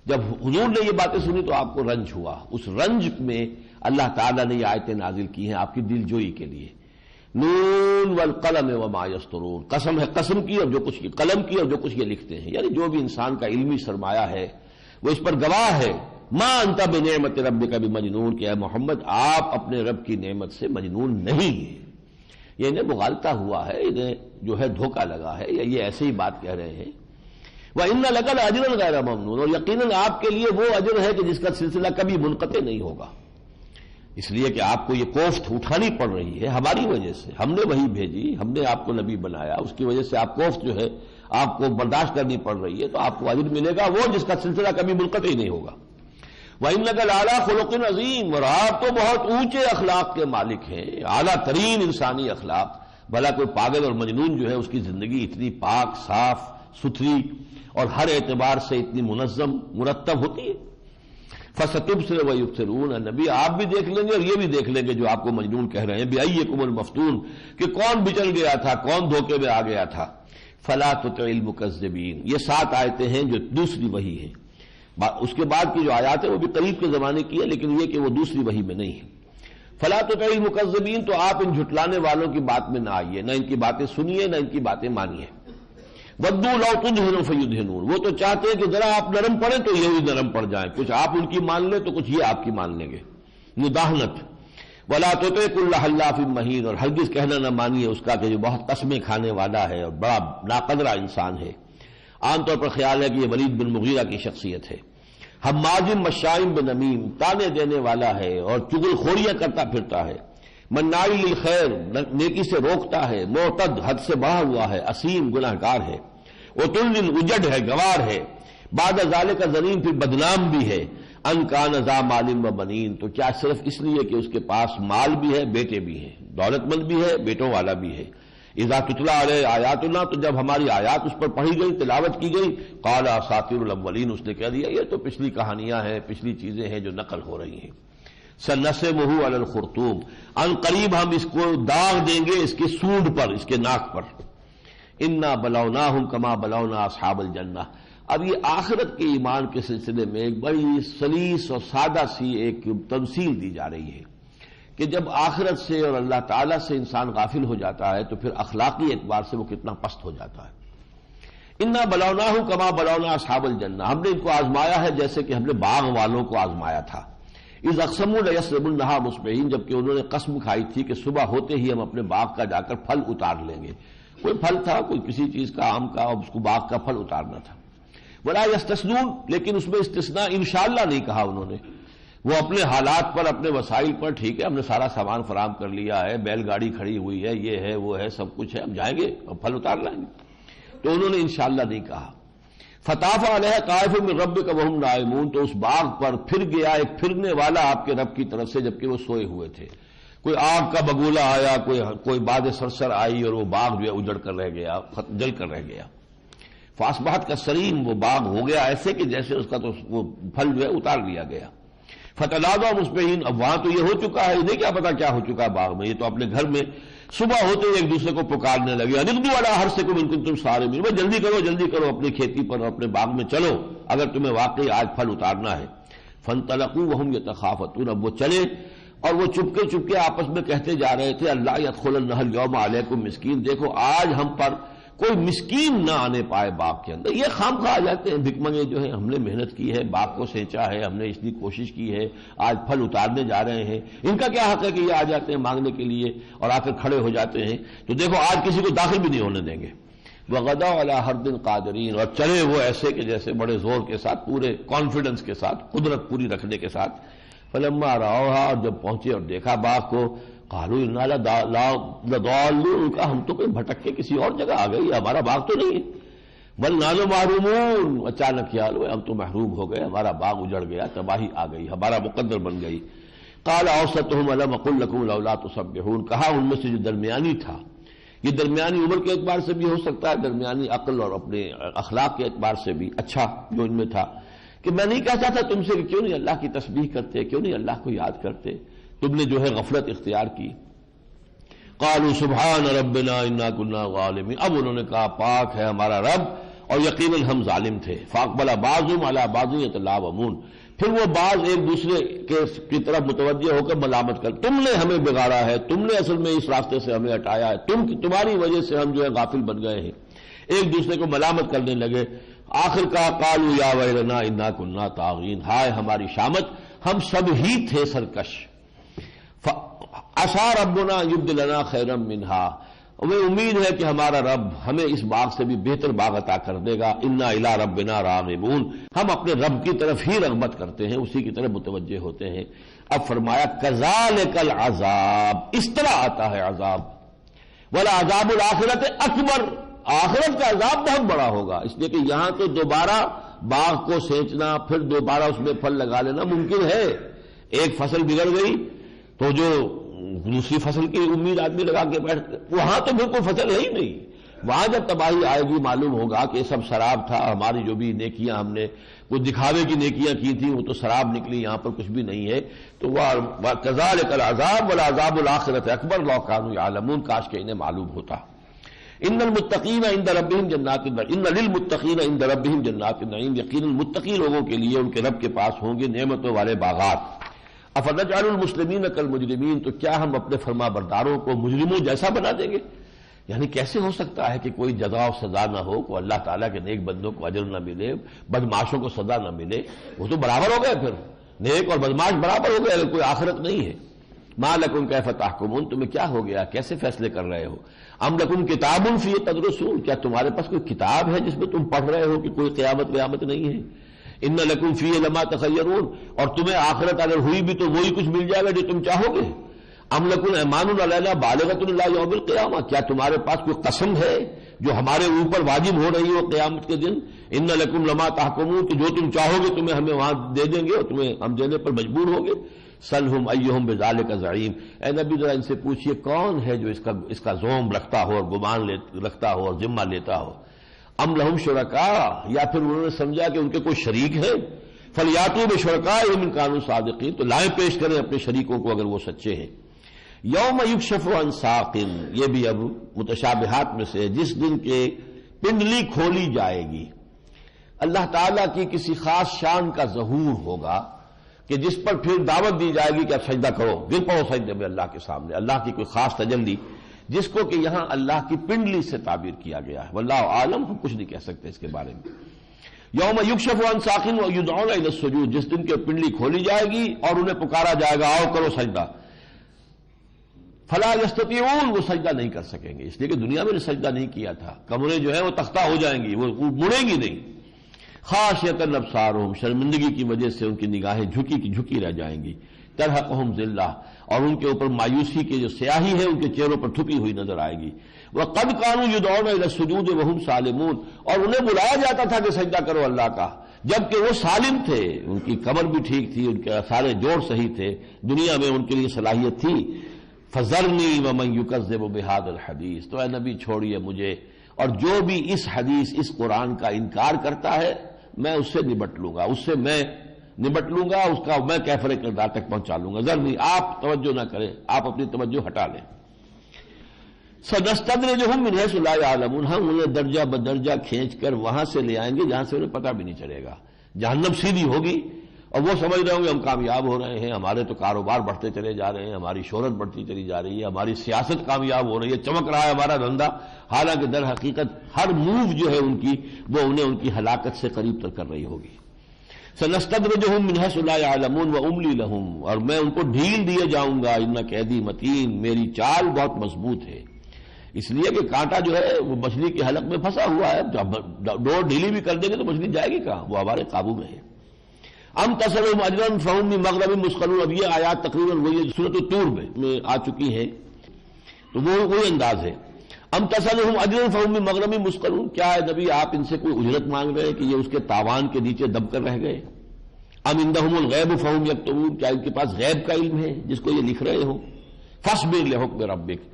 جب حضور نے یہ باتیں سنی تو آپ کو رنج ہوا، اس رنج میں اللہ تعالیٰ نے یہ آیتیں نازل کی ہیں آپ کی دل جوئی کے لیے۔ نون والقلم وما یسطرون، قسم ہے قسم کی اور جو کچھ قلم کی اور جو کچھ یہ لکھتے ہیں، یعنی جو بھی انسان کا علمی سرمایہ ہے وہ اس پر گواہ ہے۔ ما انت بنعمت ربک بمجنون، کہ اے محمد آپ اپنے رب کی نعمت سے مجنون نہیں ہیں۔ یہ انہیں مغالطہ ہوا ہے، انہیں جو ہے دھوکہ لگا ہے، یا یہ ایسے ہی بات کہہ رہے ہیں۔ وَإِنَّ لَكَ لَأَجْرًا غَيْرَ مَمْنُونٍ، اور یقیناً آپ کے لیے وہ اجر ہے کہ جس کا سلسلہ کبھی منقطع نہیں ہوگا، اس لیے کہ آپ کو یہ کوفت اٹھانی پڑ رہی ہے ہماری وجہ سے، ہم نے وہی بھیجی، ہم نے آپ کو نبی بنایا، اس کی وجہ سے آپ کوفت جو ہے آپ کو برداشت کرنی پڑ رہی ہے، تو آپ کو اجر ملے گا وہ جس کا سلسلہ کبھی منقطع ہی نہیں ہوگا۔ وَإِنَّكَ لَعَلَىٰ خُلُقٍ عَظِيمٍ، اور آپ تو بہت اونچے اخلاق کے مالک ہیں، اعلیٰ ترین انسانی اخلاق۔ بھلا کوئی پاگل اور مجنون جو ہے اس کی زندگی اتنی پاک صاف ستھری اور ہر اعتبار سے اتنی منظم مرتب ہوتی ہے؟ فَسَتُبْصِرُ وَيُبْصِرُونَ، نبی آپ بھی دیکھ لیں گے اور یہ بھی دیکھ لیں گے جو آپ کو مجنون کہہ رہے ہیں، بِأَيِّكُمُ الْمَفْتُونُ، کہ کون بچل گیا تھا، کون دھوکے میں آ گیا تھا۔ فَلَا تُطِعِ الْمُكَذِّبِينَ، یہ 7 آیتیں ہیں جو دوسری وحی ہیں، اس کے بعد کی جو آیات ہیں وہ بھی قریب کے زمانے کی ہے، لیکن یہ کہ وہ دوسری وحی میں نہیں ہے۔ فَلَا تُطِعِ الْمُكَذِّبِينَ، تو آپ ان جھٹلانے والوں کی بات میں نہ آئیے، نہ ان کی باتیں سنیے نہ ان کی باتیں مانیے۔ وَدُّوا لَوْ تُدْهِنُ فَيُدْهِنُونَ، وہ تو چاہتے ہیں کہ ذرا آپ نرم پڑیں تو یہ بھی نرم پڑ جائیں، کچھ آپ ان کی مان لیں تو کچھ یہ آپ کی مان لیں گے، مداہنت۔ وَلَا تُطِعْ كُلَّ حَلَّافٍ مَّهِينٍ، اور ہرگز کہنا نہ مانیے اس کا کہ جو بہت قسمیں کھانے والا ہے اور بڑا ناقدرہ انسان ہے۔ عام طور پر خیال ہے کہ یہ ولید بن مغیرہ کی شخصیت ہے۔ حماز مشاء بنمیم، تانے دینے والا ہے اور چغل خوریاں کرتا پھرتا ہے۔ مناع للخیر، نیکی سے روکتا ہے۔ معتد، حد سے بڑھا ہوا ہے۔ اسیم، گناہ گار ہے۔ عتل، اجڑ ہے، گوار ہے۔ بعد ذالک زنیم، پھر بدنام بھی ہے۔ ان کان ذا مال و بنین، تو کیا صرف اس لیے کہ اس کے پاس مال بھی ہے، بیٹے بھی ہیں، دولت مند بھی ہے، بیٹوں والا بھی ہے۔ اذا تتلی علیہ آیاتنا، تو جب ہماری آیات اس پر پڑھی گئی، تلاوت کی گئی، قال اساطیر الاولین، اس نے کہہ دیا یہ تو پچھلی کہانیاں ہیں، پچھلی چیزیں ہیں جو نقل ہو رہی ہیں۔ سنسمہ علی الخرطوم، ان قریب ہم اس کو داغ دیں گے اس کے سونڈ پر، اس کے ناک پر۔ انا بلوناہم کما بلونا اصحاب الجنہ، اب یہ آخرت کے ایمان کے سلسلے میں ایک بڑی سلیس اور سادہ سی ایک تمثیل دی جا رہی ہے کہ جب آخرت سے اور اللہ تعالیٰ سے انسان غافل ہو جاتا ہے تو پھر اخلاقی اعتبار سے وہ کتنا پست ہو جاتا ہے۔ انا بلوناہم کما بلونا اصحاب الجنہ، ہم نے ان کو آزمایا ہے جیسے کہ ہم نے باغ والوں کو آزمایا تھا۔ اذ اقسموا لیصرمنھا مصبحین، جبکہ انہوں نے قسم کھائی تھی کہ صبح ہوتے ہی ہم اپنے باغ کا جا کر پھل اتار لیں گے۔ کوئی پھل تھا، کوئی کسی چیز کا، آم کا، اس کو باغ کا پھل اتارنا تھا۔ ولا یستثنون، لیکن اس میں استثناء انشاءاللہ نہیں کہا انہوں نے۔ وہ اپنے حالات پر، اپنے وسائل پر، ٹھیک ہے ہم نے سارا سامان فراہم کر لیا ہے، بیل گاڑی کھڑی ہوئی ہے، یہ ہے وہ ہے، سب کچھ ہے، ہم جائیں گے اور پھل اتار لائیں گے، تو انہوں نے انشاءاللہ نہیں کہا۔ فطاف علیہ طائف من ربک وہم نائمون، تو اس باغ پر پھر گیا ایک پھرنے والا آپ کے رب کی طرف سے جبکہ وہ سوئے ہوئے تھے۔ کوئی آگ کا بگولا آیا، کوئی باد سرسر آئی اور وہ باغ جو ہے اجڑ کر رہ گیا، جل کر رہ گیا۔ فاصبحت کالصریم، وہ باغ ہو گیا ایسے کہ جیسے اس کا تو وہ پھل جو ہے اتار لیا گیا۔ فتنادوا مصبحین، اب وہاں تو یہ ہو چکا ہے، انہیں کیا پتا کیا ہو چکا ہے باغ میں، یہ تو اپنے گھر میں صبح ہوتے ہی ایک دوسرے کو پکارنے لگے، اغدوا علی حرثکم ان کنتم صارمین، بھائی جلدی کرو جلدی کرو، اپنی کھیتی پر اور اپنے باغ میں چلو اگر تمہیں واقعی آج پھل اتارنا ہے۔ فانطلقوا وهم یتخافتون، اب وہ چلے اور وہ چپکے چپکے آپس میں کہتے جا رہے تھے اللہ یدخلنہ اليوم علیکم مسکین، دیکھو آج ہم پر کوئی مسکین نہ آنے پائے باغ کے اندر۔ یہ خام خواہ آ جاتے ہیں بھکمنگے جو ہیں، ہم نے محنت کی ہے، باغ کو سینچا ہے، ہم نے اس لیے کوشش کی ہے، آج پھل اتارنے جا رہے ہیں، ان کا کیا حق ہے کہ یہ آ جاتے ہیں مانگنے کے لیے اور آ کر کھڑے ہو جاتے ہیں، تو دیکھو آج کسی کو داخل بھی نہیں ہونے دیں گے۔ وغدوا علی حرد قادرین، اور چلے وہ ایسے کہ جیسے بڑے زور کے ساتھ، پورے کانفیڈنس کے ساتھ، قدرت پوری رکھنے کے ساتھ۔ فلما رأوها، اور جب پہنچے اور دیکھا باغ کو، قالوا انا لضالون، ہم تو کوئی بھٹک کے کسی اور جگہ آ گئے، ہمارا باغ تو نہیں ہے۔ بل نحن محرومون، اچانک خیال ہوئے ہم تو محروم ہو گئے، ہمارا باغ اجڑ گیا، تباہی آ گئی، ہمارا مقدر بن گئی۔ قال اوسطهم الم اقل لكم لولا تسبحون، کہا ان میں سے جو درمیانی تھا، یہ درمیانی عمر کے اعتبار سے بھی ہو سکتا ہے، درمیانی عقل اور اپنے اخلاق کے اعتبار سے بھی اچھا جو ان میں تھا، کہ میں نہیں کہتا تھا تم سے کہ کیوں نہیں اللہ کی تسبیح کرتے، کیوں نہیں اللہ کو یاد کرتے، تم نے جو ہے غفلت اختیار کی۔ قالوا سبحان ربنا انا كنا ظالمین، اب انہوں نے کہا پاک ہے ہمارا رب اور یقیناً ہم ظالم تھے. فاقبل بعضهم على بعض يتلاومون، پھر وہ بعض ایک دوسرے کی طرف متوجہ ہو کر ملامت کر، تم نے ہمیں بگاڑا ہے، تم نے اصل میں اس راستے سے ہمیں ہٹایا ہے، تمہاری وجہ سے ہم جو ہے غافل بن گئے ہیں. ایک دوسرے کو ملامت کرنے لگے. آخر کا قالوا یا ویلنا انا کنا طاغین، ہائے ہماری شامت، ہم سب ہی تھے سرکش. عسى ربنا یبدلنا خیرا منہا، ہمیں امید ہے کہ ہمارا رب ہمیں اس باغ سے بھی بہتر باغ عطا کر دے گا. انا الی ربنا راغبون، ہم اپنے رب کی طرف ہی رغبت کرتے ہیں، اسی کی طرف متوجہ ہوتے ہیں. اب فرمایا کذالک العذاب، اس طرح آتا ہے عذاب. ولعذاب الآخرۃ اکبر، آخرت کا عذاب بہت بڑا ہوگا. اس لیے کہ یہاں تو دوبارہ باغ کو سینچنا، پھر دوبارہ اس میں پھل لگا لینا ممکن ہے. ایک فصل بگڑ گئی تو جو دوسری فصل کی امید آدمی لگا کے بیٹھ، وہاں تو پھر کوئی فصل ہے ہی نہیں. وہاں جب تباہی آئے گی معلوم ہوگا کہ یہ سب سراب تھا، ہماری جو بھی نیکیاں ہم نے کچھ دکھاوے کی نیکیاں کی تھی وہ تو سراب نکلی، یہاں پر کچھ بھی نہیں ہے. تو کذالک العذاب ولعذاب الآخرۃ اکبر لو کانوا یعلمون، کاش کہ انہیں معلوم ہوتا. ان المتقین عند ربهم جنات النعیم، ان للمتقین عند ربهم جنات النعیم، یقیناً متقی لوگوں کے لیے ان کے رب کے پاس ہوں گے نعمتوں والے باغات. افنجعل المسلمین کالمجرمین، تو کیا ہم اپنے فرما برداروں کو مجرموں جیسا بنا دیں گے؟ یعنی کیسے ہو سکتا ہے کہ کوئی جزا و سزا نہ ہو، کو اللہ تعالیٰ کے نیک بندوں کو اجر نہ ملے، بدماشوں کو سزا نہ ملے؟ وہ تو برابر ہو گئے، پھر نیک اور بدماش برابر ہو گئے، اگر کوئی آخرت نہیں ہے. ما لکم کیف تحکمون، تمہیں کیا ہو گیا، کیسے فیصلے کر رہے ہو؟ ام لکم کتاب فیہ تدرسون، کیا تمہارے پاس کوئی کتاب ہے جس میں تم پڑھ رہے ہو کہ کوئی قیامت نہیں ہے؟ ان لکم فیہ لما تخیرون، اور تمہیں آخرت اگر ہوئی بھی تو وہی کچھ مل جائے گا جو تم چاہو گے. ام لکم ایمان علینا بالغۃ الی یوم القیامہ، کیا تمہارے پاس کوئی قسم ہے جو ہمارے اوپر واجب ہو رہی ہو قیامت کے دن؟ ان لکم لما تحکمون، کہ جو تم چاہو گے تمہیں ہمیں وہاں دے دیں گے اور تمہیں ہم دینے پر مجبور ہوں گے. سلہم ایہم بذالک زعیم، اے نبی ذرا ان سے پوچھئے کون ہے جو اس کا زوم رکھتا ہو اور گمان رکھتا ہو اور ذمہ لیتا ہو. ام لہم شرکاء، یا پھر انہوں نے سمجھا کہ ان کے کوئی شریک ہے. فلیاتوا بشرکائہم ان کانوا صادقین، تو لائیں پیش کریں اپنے شریکوں کو اگر وہ سچے ہیں. یوم یکشف عن ساق، یہ بھی اب متشابہات میں سے، جس دن کے پنڈلی کھولی جائے گی. اللہ تعالیٰ کی کسی خاص شان کا ظہور ہوگا کہ جس پر پھر دعوت دی جائے گی کہ اب سجدہ کرو، گر پڑو سجدے میں اللہ کے سامنے. اللہ کی کوئی خاص تجلی جس کو کہ یہاں اللہ کی پنڈلی سے تعبیر کیا گیا ہے. واللہ عالم، ہم کچھ نہیں کہہ سکتے اس کے بارے میں. یوم یکشف عن ساق ویدعون الی السجود، جس دن کے پنڈلی کھولی جائے گی اور انہیں پکارا جائے گا آؤ کرو سجدہ. فلا یستطیعون، وہ سجدہ نہیں کر سکیں گے، اس لیے کہ دنیا میں نے سجدہ نہیں کیا تھا. کمریں جو ہیں وہ تختہ ہو جائیں گی، وہ مڑیں گی نہیں. خاشعۃ ابصارہم، شرمندگی کی وجہ سے ان کی نگاہیں جھکی رہ جائیں گی. ترہقہم ذلہ، اور ان کے اوپر مایوسی کی جو سیاہی ہے ان کے چہروں پر تھپی ہوئی نظر آئے گی. وقد کانوا یدعون الی السجود وہم سالمون، اور انہیں بلایا جاتا تھا کہ سجدہ کرو اللہ کا جبکہ وہ سالم تھے، ان کی کمر بھی ٹھیک تھی، ان کے سارے جوڑ صحیح تھے، دنیا میں ان کے لیے صلاحیت تھی. فذرنی ومن یکذب بہذا الحدیث، تو اے نبی چھوڑیے مجھے اور جو بھی اس حدیث اس قرآن کا انکار کرتا ہے میں اس سے نبٹ لوں گا، اس کا میں کیفر کردار تک پہنچا لوں گا. ذرنی، آپ توجہ نہ کریں، آپ اپنی توجہ ہٹا لیں. سنستدرجہم من حیث لا یعلمون، ہم انہیں درجہ بدرجہ کھینچ کر وہاں سے لے آئیں گے جہاں سے انہیں پتہ بھی نہیں چلے گا. جہنم سیدھی ہوگی اور وہ سمجھ رہے ہوں گے ہم کامیاب ہو رہے ہیں، ہمارے تو کاروبار بڑھتے چلے جا رہے ہیں، ہماری شہرت بڑھتی چلی جا رہی ہے، ہماری سیاست کامیاب ہو رہی ہے، چمک رہا ہے ہمارا دھندا. حالانکہ در حقیقت ہر موو جو ہے ان کی وہ انہیں ان کی ہلاکت سے قریب تر کر رہی ہوگی. سنستدرجہم من حیث لا یعلمون واملی لہم، اور میں ان کو ڈھیل دیے جاؤں گا. ان کیدی متین، میری چال بہت مضبوط ہے. اس لیے کہ کانٹا جو ہے وہ مچھلی کے حلق میں پھنسا ہوا ہے، جب ڈور ڈھیلی بھی کر دیں گے تو مچھلی جائے گی کہاں، وہ ہمارے قابو میں ہے. ام تسلم اجرا فہم من مغرب مثقلون، اب یہ آیات تقریباً وہی سورۃ الطور میں آ چکی ہیں، تو وہ وہی انداز ہے. ام تسلم اجرا فہم من مغرب مثقلون، کیا ہے نبی آپ ان سے کوئی اجرت مانگ رہے ہیں کہ یہ اس کے تاوان کے نیچے دب کر رہ گئے؟ ام عندہم الغیب فہم یکتبون، کیا ان کے پاس غیب کا علم ہے جس کو یہ لکھ رہے ہوں؟ فاصبر لحکم ربک،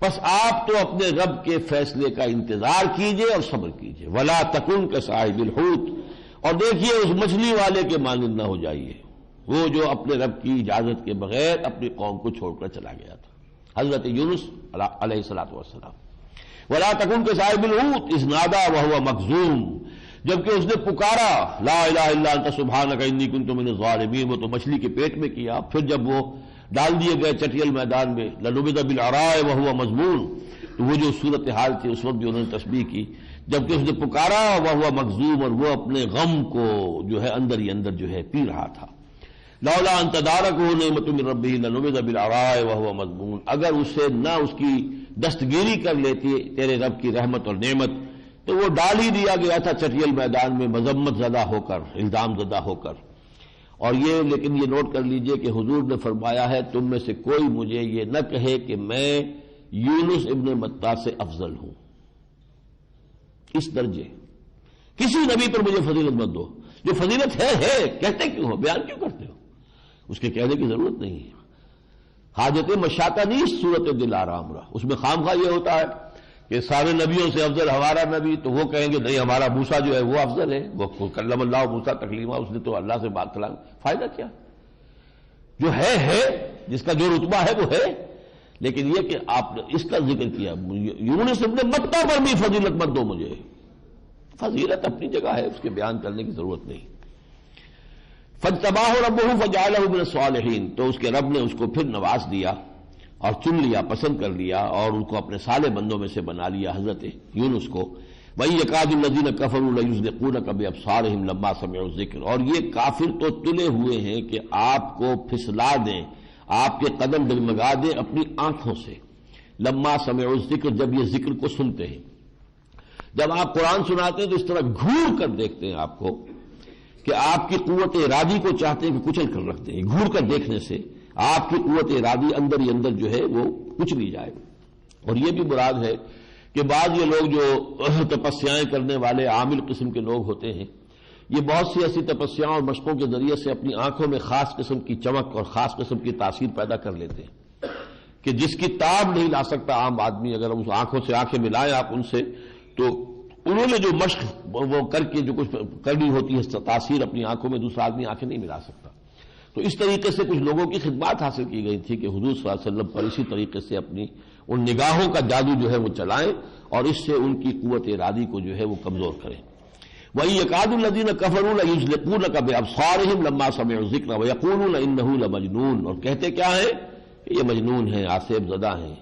بس آپ تو اپنے رب کے فیصلے کا انتظار کیجئے اور صبر کیجئے. ولا تکن کصاحب الحوت، اور دیکھیے اس مچھلی والے کے مانند نہ ہو جائیے، وہ جو اپنے رب کی اجازت کے بغیر اپنی قوم کو چھوڑ کر چلا گیا تھا. حضرت یونس علیہ الصلوۃ والسلام. ولا تکن کصاحب الحوت اذ نادى وهو مکظوم، جبکہ اس نے پکارا لا الہ الا انت سبحانک انی کنت من الظالمین، وہ تو مچھلی کے پیٹ میں کیا. پھر جب وہ ڈال دیے گئے چٹیل میدان میں لنبذ بالعراء وهو مذموم، تو وہ جو صورتحال تھی اس وقت بھی انہوں نے تسبیح کی، جبکہ اس نے پکارا وهو مکظوم، اور وہ اپنے غم کو جو ہے اندر ہی اندر جو ہے پی رہا تھا. لولا ان تدارکہ نعمت من ربہ لنبذ بالعراء وهو مذموم، اگر اسے نہ اس کی دستگیری کر لیتی تیرے رب کی رحمت اور نعمت تو وہ ڈال ہی دیا گیا تھا چٹیل میدان میں مذمت زدہ ہو کر، الزام زدہ ہو کر. اور یہ لیکن یہ نوٹ کر لیجئے کہ حضور نے فرمایا ہے تم میں سے کوئی مجھے یہ نہ کہے کہ میں یونس ابن متیٰ سے افضل ہوں. اس درجے کسی نبی پر مجھے فضیلت مت دو، جو فضیلت ہے کہتے کیوں ہو، بیان کیوں کرتے ہو، اس کے کہنے کی ضرورت نہیں ہے. حاجت مشاطہ نہیں صورت دل آرام رہا، اس میں خام خواہ یہ ہوتا ہے کہ سارے نبیوں سے افضل ہمارا نبی، تو وہ کہیں گے نہیں ہمارا موسیٰ جو ہے وہ افضل ہے، وہ کلم اللہ موسیٰ تکلیما، اس نے تو اللہ سے بات کلام. فائدہ کیا، جو ہے جس کا جو رتبہ ہے وہ ہے. لیکن یہ کہ آپ نے اس کا ذکر کیا یونس ابن متیٰ پر بھی فضیلت مت دو مجھے، فضیلت اپنی جگہ ہے، اس کے بیان کرنے کی ضرورت نہیں. فاجتباہ ربہ فجعلہ من الصالحین، تو اس کے رب نے اس کو پھر نواز دیا اور چن لیا، پسند کر لیا اور ان کو اپنے صالح بندوں میں سے بنا لیا حضرت یونس کو. وَإِن يَكَادُ الَّذِينَ كَفَرُوا لَيُزْلِقُونَكَ بِأَبْصَارِهِمْ لَمَّا سَمِعُوا الذِّكْرَ، اور یہ کافر تو تلے ہوئے ہیں کہ آپ کو پھسلا دیں، آپ کے قدم ڈگمگا دیں اپنی آنکھوں سے. لما سمعوا الذکر، جب یہ ذکر کو سنتے ہیں. جب آپ قرآن سناتے ہیں تو اس طرح گھور کر دیکھتے ہیں آپ کو کہ آپ کی قوت ارادی کو چاہتے ہیں کہ کچل کر رکھتے ہیں. گھور کر دیکھنے سے آپ کی قوت ارادی اندر ہی اندر جو ہے وہ کچلی جائے. اور یہ بھی مراد ہے کہ بعض یہ لوگ جو تپسیاں کرنے والے عامل قسم کے لوگ ہوتے ہیں، یہ بہت سی ایسی تپسیاں اور مشقوں کے ذریعے سے اپنی آنکھوں میں خاص قسم کی چمک اور خاص قسم کی تاثیر پیدا کر لیتے ہیں کہ جس کی تاب نہیں لا سکتا عام آدمی. اگر اس آنکھوں سے آنکھیں ملائیں آپ ان سے، تو انہوں نے جو مشق وہ کر کے جو کچھ کرنی ہوتی ہے تاثیر اپنی آنکھوں میں، دوسرا آدمی آنکھیں نہیں ملا سکتا. تو اس طریقے سے کچھ لوگوں کی خدمات حاصل کی گئی تھی کہ حضور صلی اللہ علیہ وسلم پر اسی طریقے سے اپنی ان نگاہوں کا جادو جو ہے وہ چلائیں اور اس سے ان کی قوت ارادی کو جو ہے وہ کمزور کریں. وَإِن يَكَادُ الَّذِينَ كَفَرُوا لَيُزْلِقُونَكَ بِأَبْصَارِهِمْ لَمَّا سَمِعُوا الذِّكْرَ وَيَقُولُونَ إِنَّهُ لَمَجْنُونٌ، اور کہتے کیا ہے کہ یہ مجنون ہیں، آسیب زدہ ہیں،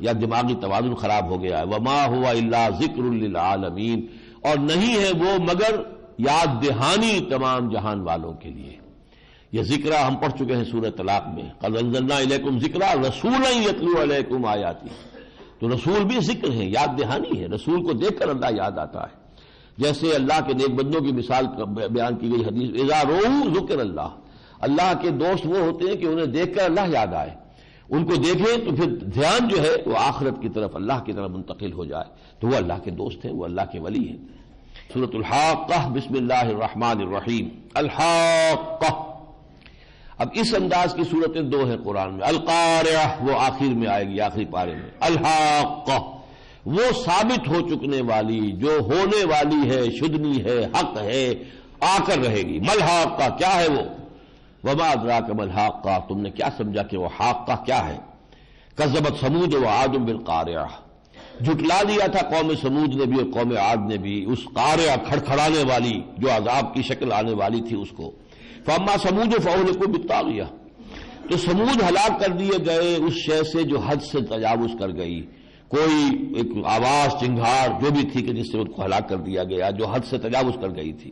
یا دماغی توازن خراب ہو گیا ہے. وَمَا هُوَ إِلَّا ذِكْرٌ لِّلْعَالَمِينَ، اور نہیں ہے وہ مگر یاد دہانی تمام جہان والوں کے لیے. یہ ذکرہ ہم پڑھ چکے ہیں سورہ طلاق میں، قَدْ أَنزَلْنَا إِلَيْكُمْ ذِكْرًا رَسُولًا يَتْلُو عَلَيْكُمْ آيَاتِهِ. تو رسول بھی ذکر ہے، یاد دہانی ہے. رسول کو دیکھ کر اللہ یاد آتا ہے. جیسے اللہ کے نیک بندوں کی مثال بیان کی گئی حدیث اذا رؤوا ذکر اللہ، اللہ کے دوست وہ ہوتے ہیں کہ انہیں دیکھ کر اللہ یاد آئے. ان کو دیکھیں تو پھر دھیان جو ہے وہ آخرت کی طرف، اللہ کی طرف منتقل ہو جائے، تو وہ اللہ کے دوست ہیں، وہ اللہ کے ولی ہیں. سورۃ الحاقہ، بسم اللہ الرحمن الرحیم. الحاقہ، اب اس انداز کی صورتیں دو ہیں قرآن میں. القارعہ وہ آخر میں آئے گی، آخری پارے میں. الحاقہ وہ ثابت ہو چکنے والی، جو ہونے والی ہے، شدنی ہے، حق ہے، آ کر رہے گی. ملحاقہ کیا ہے وہ؟ وما ادراک ملحاقہ، تم نے کیا سمجھا کہ وہ حاقہ کیا ہے؟ کذبت ثمود وعاد بالقارعہ، جھٹلا دیا تھا قوم سمود نے بھی اور قوم عاد نے بھی اس قارعہ کھڑکھڑانے والی جو عذاب کی شکل آنے والی تھی اس کو. فاما سمود فاہلکوا بالطاغیہ، تو سمود ہلاک کر دیے گئے اس شے سے جو حد سے تجاوز کر گئی. کوئی ایک آواز چنگھار جو بھی تھی کہ جس سے ان کو ہلاک کر دیا گیا، جو حد سے تجاوز کر گئی تھی.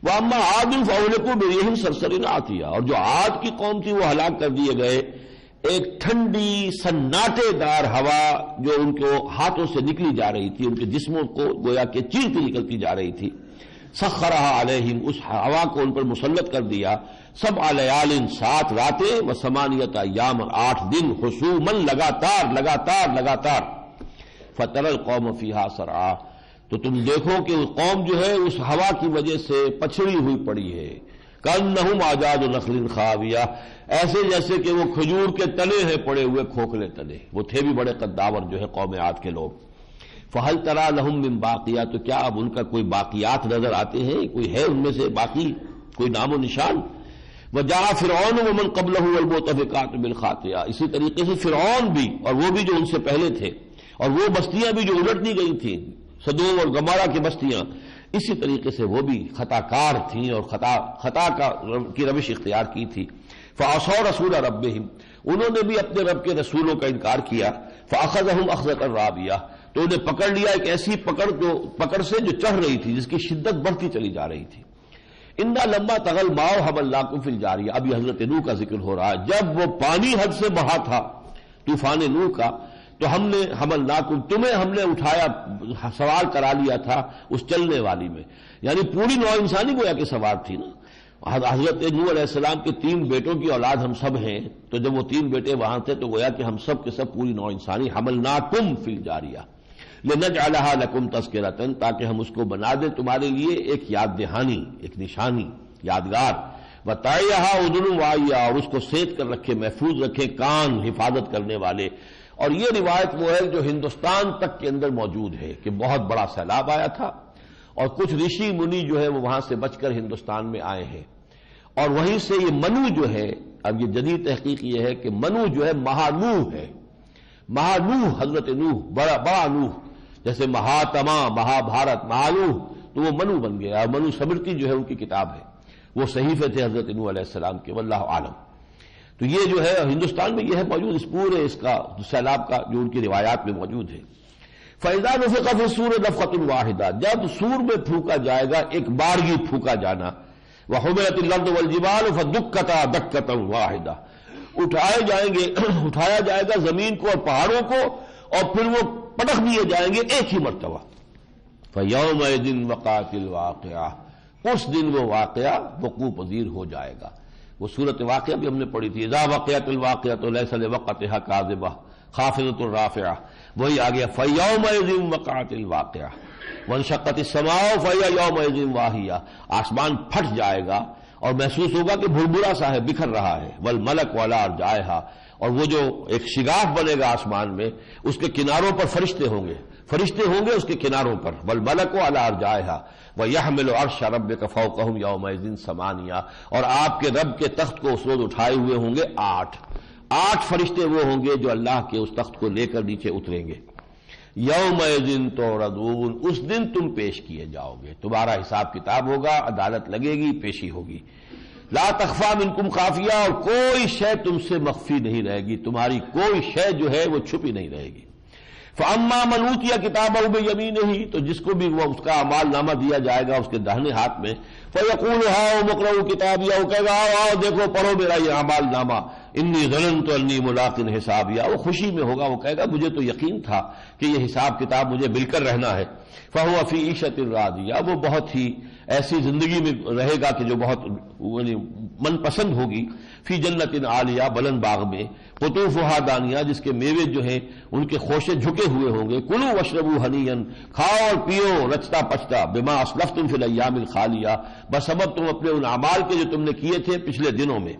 واما عاد فاہلکوا بريح صرصر عاتیہ، اور جو عاد کی قوم تھی وہ ہلاک کر دیے گئے ایک ٹھنڈی سناٹے دار ہوا جو ان کو ہاتھوں سے نکلی جا رہی تھی، ان کے جسموں کو گویا کہ چیرتی نکلتی جا رہی تھی. سخرھا علیہم، اس ہوا کو ان پر مسلط کر دیا. 7 لیال 7 راتیں و 8 ایام 8 دن حسوما لگاتار. فترى القوم فیہا صرعا، تو تم دیکھو کہ قوم جو ہے اس ہوا کی وجہ سے پچھڑی ہوئی پڑی ہے. کأنہم اعجاز نخل خاویہ، ایسے جیسے کہ وہ کھجور کے تنے ہیں پڑے ہوئے، کھوکھلے تنے. وہ تھے بھی بڑے قداور جو ہے قوم عاد کے لوگ. فہل تری لہم من باقیہ، تو کیا اب ان کا کوئی باقیات نظر آتے ہیں؟ کوئی ہے ان میں سے باقی، کوئی نام و نشان؟ وجاء فرعون ومن قبله والمؤتفقات بالخاطئہ، اسی طریقے سے فرعون بھی اور وہ بھی جو ان سے پہلے تھے، اور وہ بستیاں بھی جو الٹ دی گئی تھیں، سدوم اور گمورہ کی بستیاں، اسی طریقے سے وہ بھی خطا کار تھیں اور خطا کی روش اختیار کی تھی۔ فعصوا رسول ربهم، انہوں نے بھی اپنے رب کے رسولوں کا انکار کیا۔ فاخذهم اخذۃ رابیہ، تو انہیں پکڑ لیا ایک ایسی پکڑ سے جو چڑھ رہی تھی، جس کی شدت بڑھتی چلی جا رہی تھی۔ انا لما طغى الماء حملناكم في الجاریہ، ابھی حضرت نوح کا ذکر ہو رہا ہے، جب وہ پانی حد سے بڑھا تھا طوفان نوح کا، تو ہم نے حملناکم، تمہیں ہم نے اٹھایا، سوار کرا لیا تھا اس چلنے والی میں، یعنی پوری نوع انسانی گویا کہ سوار تھی نا۔ حضرت نوح علیہ السلام کے 3 بیٹوں کی اولاد ہم سب ہیں، تو جب وہ 3 بیٹے وہاں تھے تو گویا کہ ہم سب کے سب پوری نوع انسانی، حملناکم فی الجاریہ لنجعلها لکم تذکرۃ، تاکہ ہم اس کو بنا دیں تمہارے لیے ایک یاد دہانی، ایک نشانی، یادگار۔ وتعیھا اذن واعیہ، اور اس کو سیت کر رکھے، محفوظ رکھے کان حفاظت کرنے والے۔ اور یہ روایت وہ ہے جو ہندوستان تک کے اندر موجود ہے کہ بہت بڑا سیلاب آیا تھا اور کچھ رشی منی جو ہے وہ وہاں سے بچ کر ہندوستان میں آئے ہیں، اور وہیں سے یہ منو جو ہے، اب یہ جدید تحقیق یہ ہے کہ منو جو ہے مہانوح ہے، مہانوح حضرت نوح، بڑا نوح، جیسے مہاتما، مہابھارت، مہانوح، تو وہ منو بن گیا، اور منو سمرتی جو ہے ان کی کتاب ہے، وہ صحیفے تھے حضرت نوح علیہ السلام کے، واللہ عالم۔ تو یہ جو ہے ہندوستان میں یہ ہے موجود، اس پورے اس کا سیلاب کا جو ان کی روایات میں موجود ہے۔ فَإِذَا نُفِخَ فِي الصُّورِ نَفْخَةٌ وَاحِدَةٌ، جب سور میں پھونکا جائے گا ایک بارگی پھونکا جانا، وَحُمِلَتِ الْأَرْضُ وَالْجِبَالُ فَدُكَّتَا دَكَّةً وَاحِدَةً، اٹھایا جائے گا زمین کو اور پہاڑوں کو، اور پھر وہ پٹخ دیے جائیں گے ایک ہی مرتبہ۔ فَيَوْمَئِذٍ وَقَعَتِ الْوَاقِعَةُ، اس دن وہ واقعہ وقوع پذیر ہو جائے گا۔ وہ صورت واقعہ بھی ہم نے پڑھی تھی، اذا وقعت الواقعۃ لیس لوقعتها کاذبہ خافضۃ رافعہ، وہی آ گیا فیومئذ وقعت الواقعہ وانشقت السماء فہی یومئذ واہیہ، آسمان پھٹ جائے گا اور محسوس ہوگا کہ بھربھرا سا ہے، بکھر رہا ہے، والملک علی ارجائہا، اور وہ جو ایک شگاف بنے گا آسمان میں، اس کے کناروں پر فرشتے ہوں گے اس کے کناروں پر، والملک علی ارجائہا وَيَحْمِلُ عَرْشَ رَبِّكَ فَوْقَهُمْ يَوْمَئِذٍ ثَمَانِيَةٌ، اور آپ کے رب کے تخت کو اس روز اٹھائے ہوئے ہوں گے 8 فرشتے وہ ہوں گے جو اللہ کے اس تخت کو لے کر نیچے اتریں گے۔ یومئذ تعرضون، اس دن تم پیش کیے جاؤ گے، تمہارا حساب کتاب ہوگا، عدالت لگے گی، پیشی ہوگی۔ لا تخفی منکم خافیہ، اور کوئی شے تم سے مخفی نہیں رہے گی، تمہاری کوئی شے جو ہے وہ چھپی نہیں رہے گی۔ فَأَمَّا مَنْ أُوتِيَ كِتَابَهُ بِيَمِينِهِ، تو جس کو بھی وہ اس کا اعمال نامہ دیا جائے گا اس کے داہنے ہاتھ میں، فَيَقُولُ هَاؤُمُ اقْرَءُوا کِتَابِیَہ، وہ کہے گا آؤ دیکھو پڑھو میرا یہ اعمال نامہ، انی ظننت انی ملاق حسابیہ، وہ خوشی میں ہوگا، وہ کہے گا مجھے تو یقین تھا کہ یہ حساب کتاب مجھے مل کر رہنا ہے۔ فَهُوَ فِي عِیشَةٍ رَاضِیَہ، وہ بہت ہی ایسی زندگی میں رہے گا کہ جو بہت من پسند ہوگی، فی جنت عالیہ، بلند باغ میں، قطوفہا دانیہ، جس کے میوے جو ہیں ان کے خوشے جھکے ہوئے ہوں گے، کلوا واشربوا ہنیئا، کھاؤ اور پیو رچتا پچتا، بما اسلفتم فی الایام الخالیہ، بسبب تم اپنے ان اعمال کے جو تم نے کیے تھے پچھلے دنوں میں۔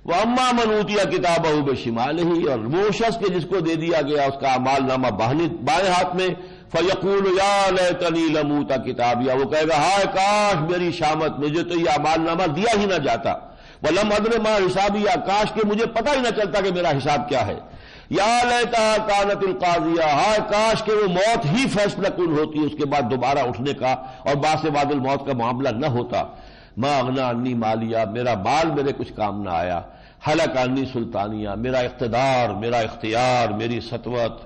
وَأَمَّا مَنْ أُوتِيَ كِتَابَهُ بِشِمَالِهِ، اور وہ شخص کے جس کو دے دیا گیا اس کا اعمال نامہ بائیں ہاتھ میں، فَيَقُولُ يَا لَيْتَنِي لَمْ أُوتَ كِتَابِیَہ، وہ کہے گا ہائے کاش میری شامت، مجھے تو یہ اعمال نامہ دیا ہی نہ جاتا، وَلَمْ أَدْرِ مَا حِسَابِیہ، کاش کہ مجھے پتہ ہی نہ چلتا کہ میرا حساب کیا ہے، یا لیتہا کانت القاضیہ، ہائے کاش کہ وہ موت ہی فیصلہ کن ہوتی، اس کے بعد دوبارہ اٹھنے کا اور بعد الموت کا معاملہ نہ ہوتا، ما اغنی عنی مالیہ، میرا مال میرے کچھ کام نہ آیا، ہلک عنی سلطانیہ، میرا اقتدار، میرا اختیار، میری سطوت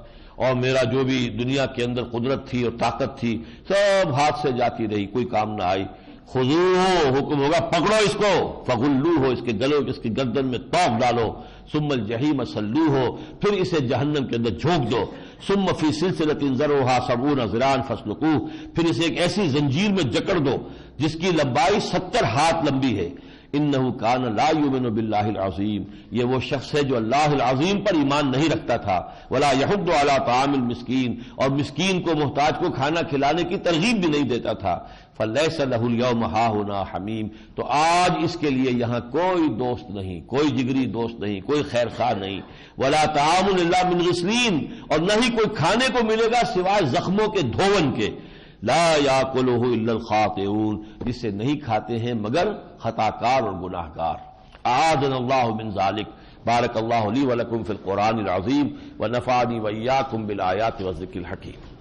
اور میرا جو بھی دنیا کے اندر قدرت تھی اور طاقت تھی سب ہاتھ سے جاتی رہی، کوئی کام نہ آئی۔ خذوہ، حکم ہوگا پکڑو اس کو، فغلوہ، اس کے گلوں اس کی گردن میں توق ڈالو، ثم الجحیم صلوہ، پھر اسے جہنم کے اندر جھونک دو، ثم فی سلسلۃ ذرعھا 70 ذراعا فاسلکوہ، پھر اسے ایک ایسی زنجیر میں جکڑ دو جس کی لمبائی 70 ہاتھ لمبی ہے۔ انہ کان لا یؤمن باللہ العظیم، یہ وہ شخص ہے جو اللہ العظیم پر ایمان نہیں رکھتا تھا، ولا یحض علی طعام المسکین، اور مسکین کو محتاج کو کھانا کھلانے کی ترغیب بھی نہیں دیتا تھا، فلیس لہ اليوم ہاہنا حمیم، تو آج اس کے لیے یہاں کوئی دوست نہیں، کوئی جگری دوست نہیں، کوئی خیر خواہ نہیں، ولا طعام الا من غسلین، اور نہ ہی کوئی کھانے کو ملے گا سوائے زخموں کے دھون کے، لا یاکلہ الا الخاطئون، جسے نہیں کھاتے ہیں مگر خطا کار اور گناہ گار۔ اعاذنا اللہ من ذلک. بارک اللہ لی ولکم فی القرآن العظیم ونفعنی وإیاکم بالآیات والذکر الحکیم.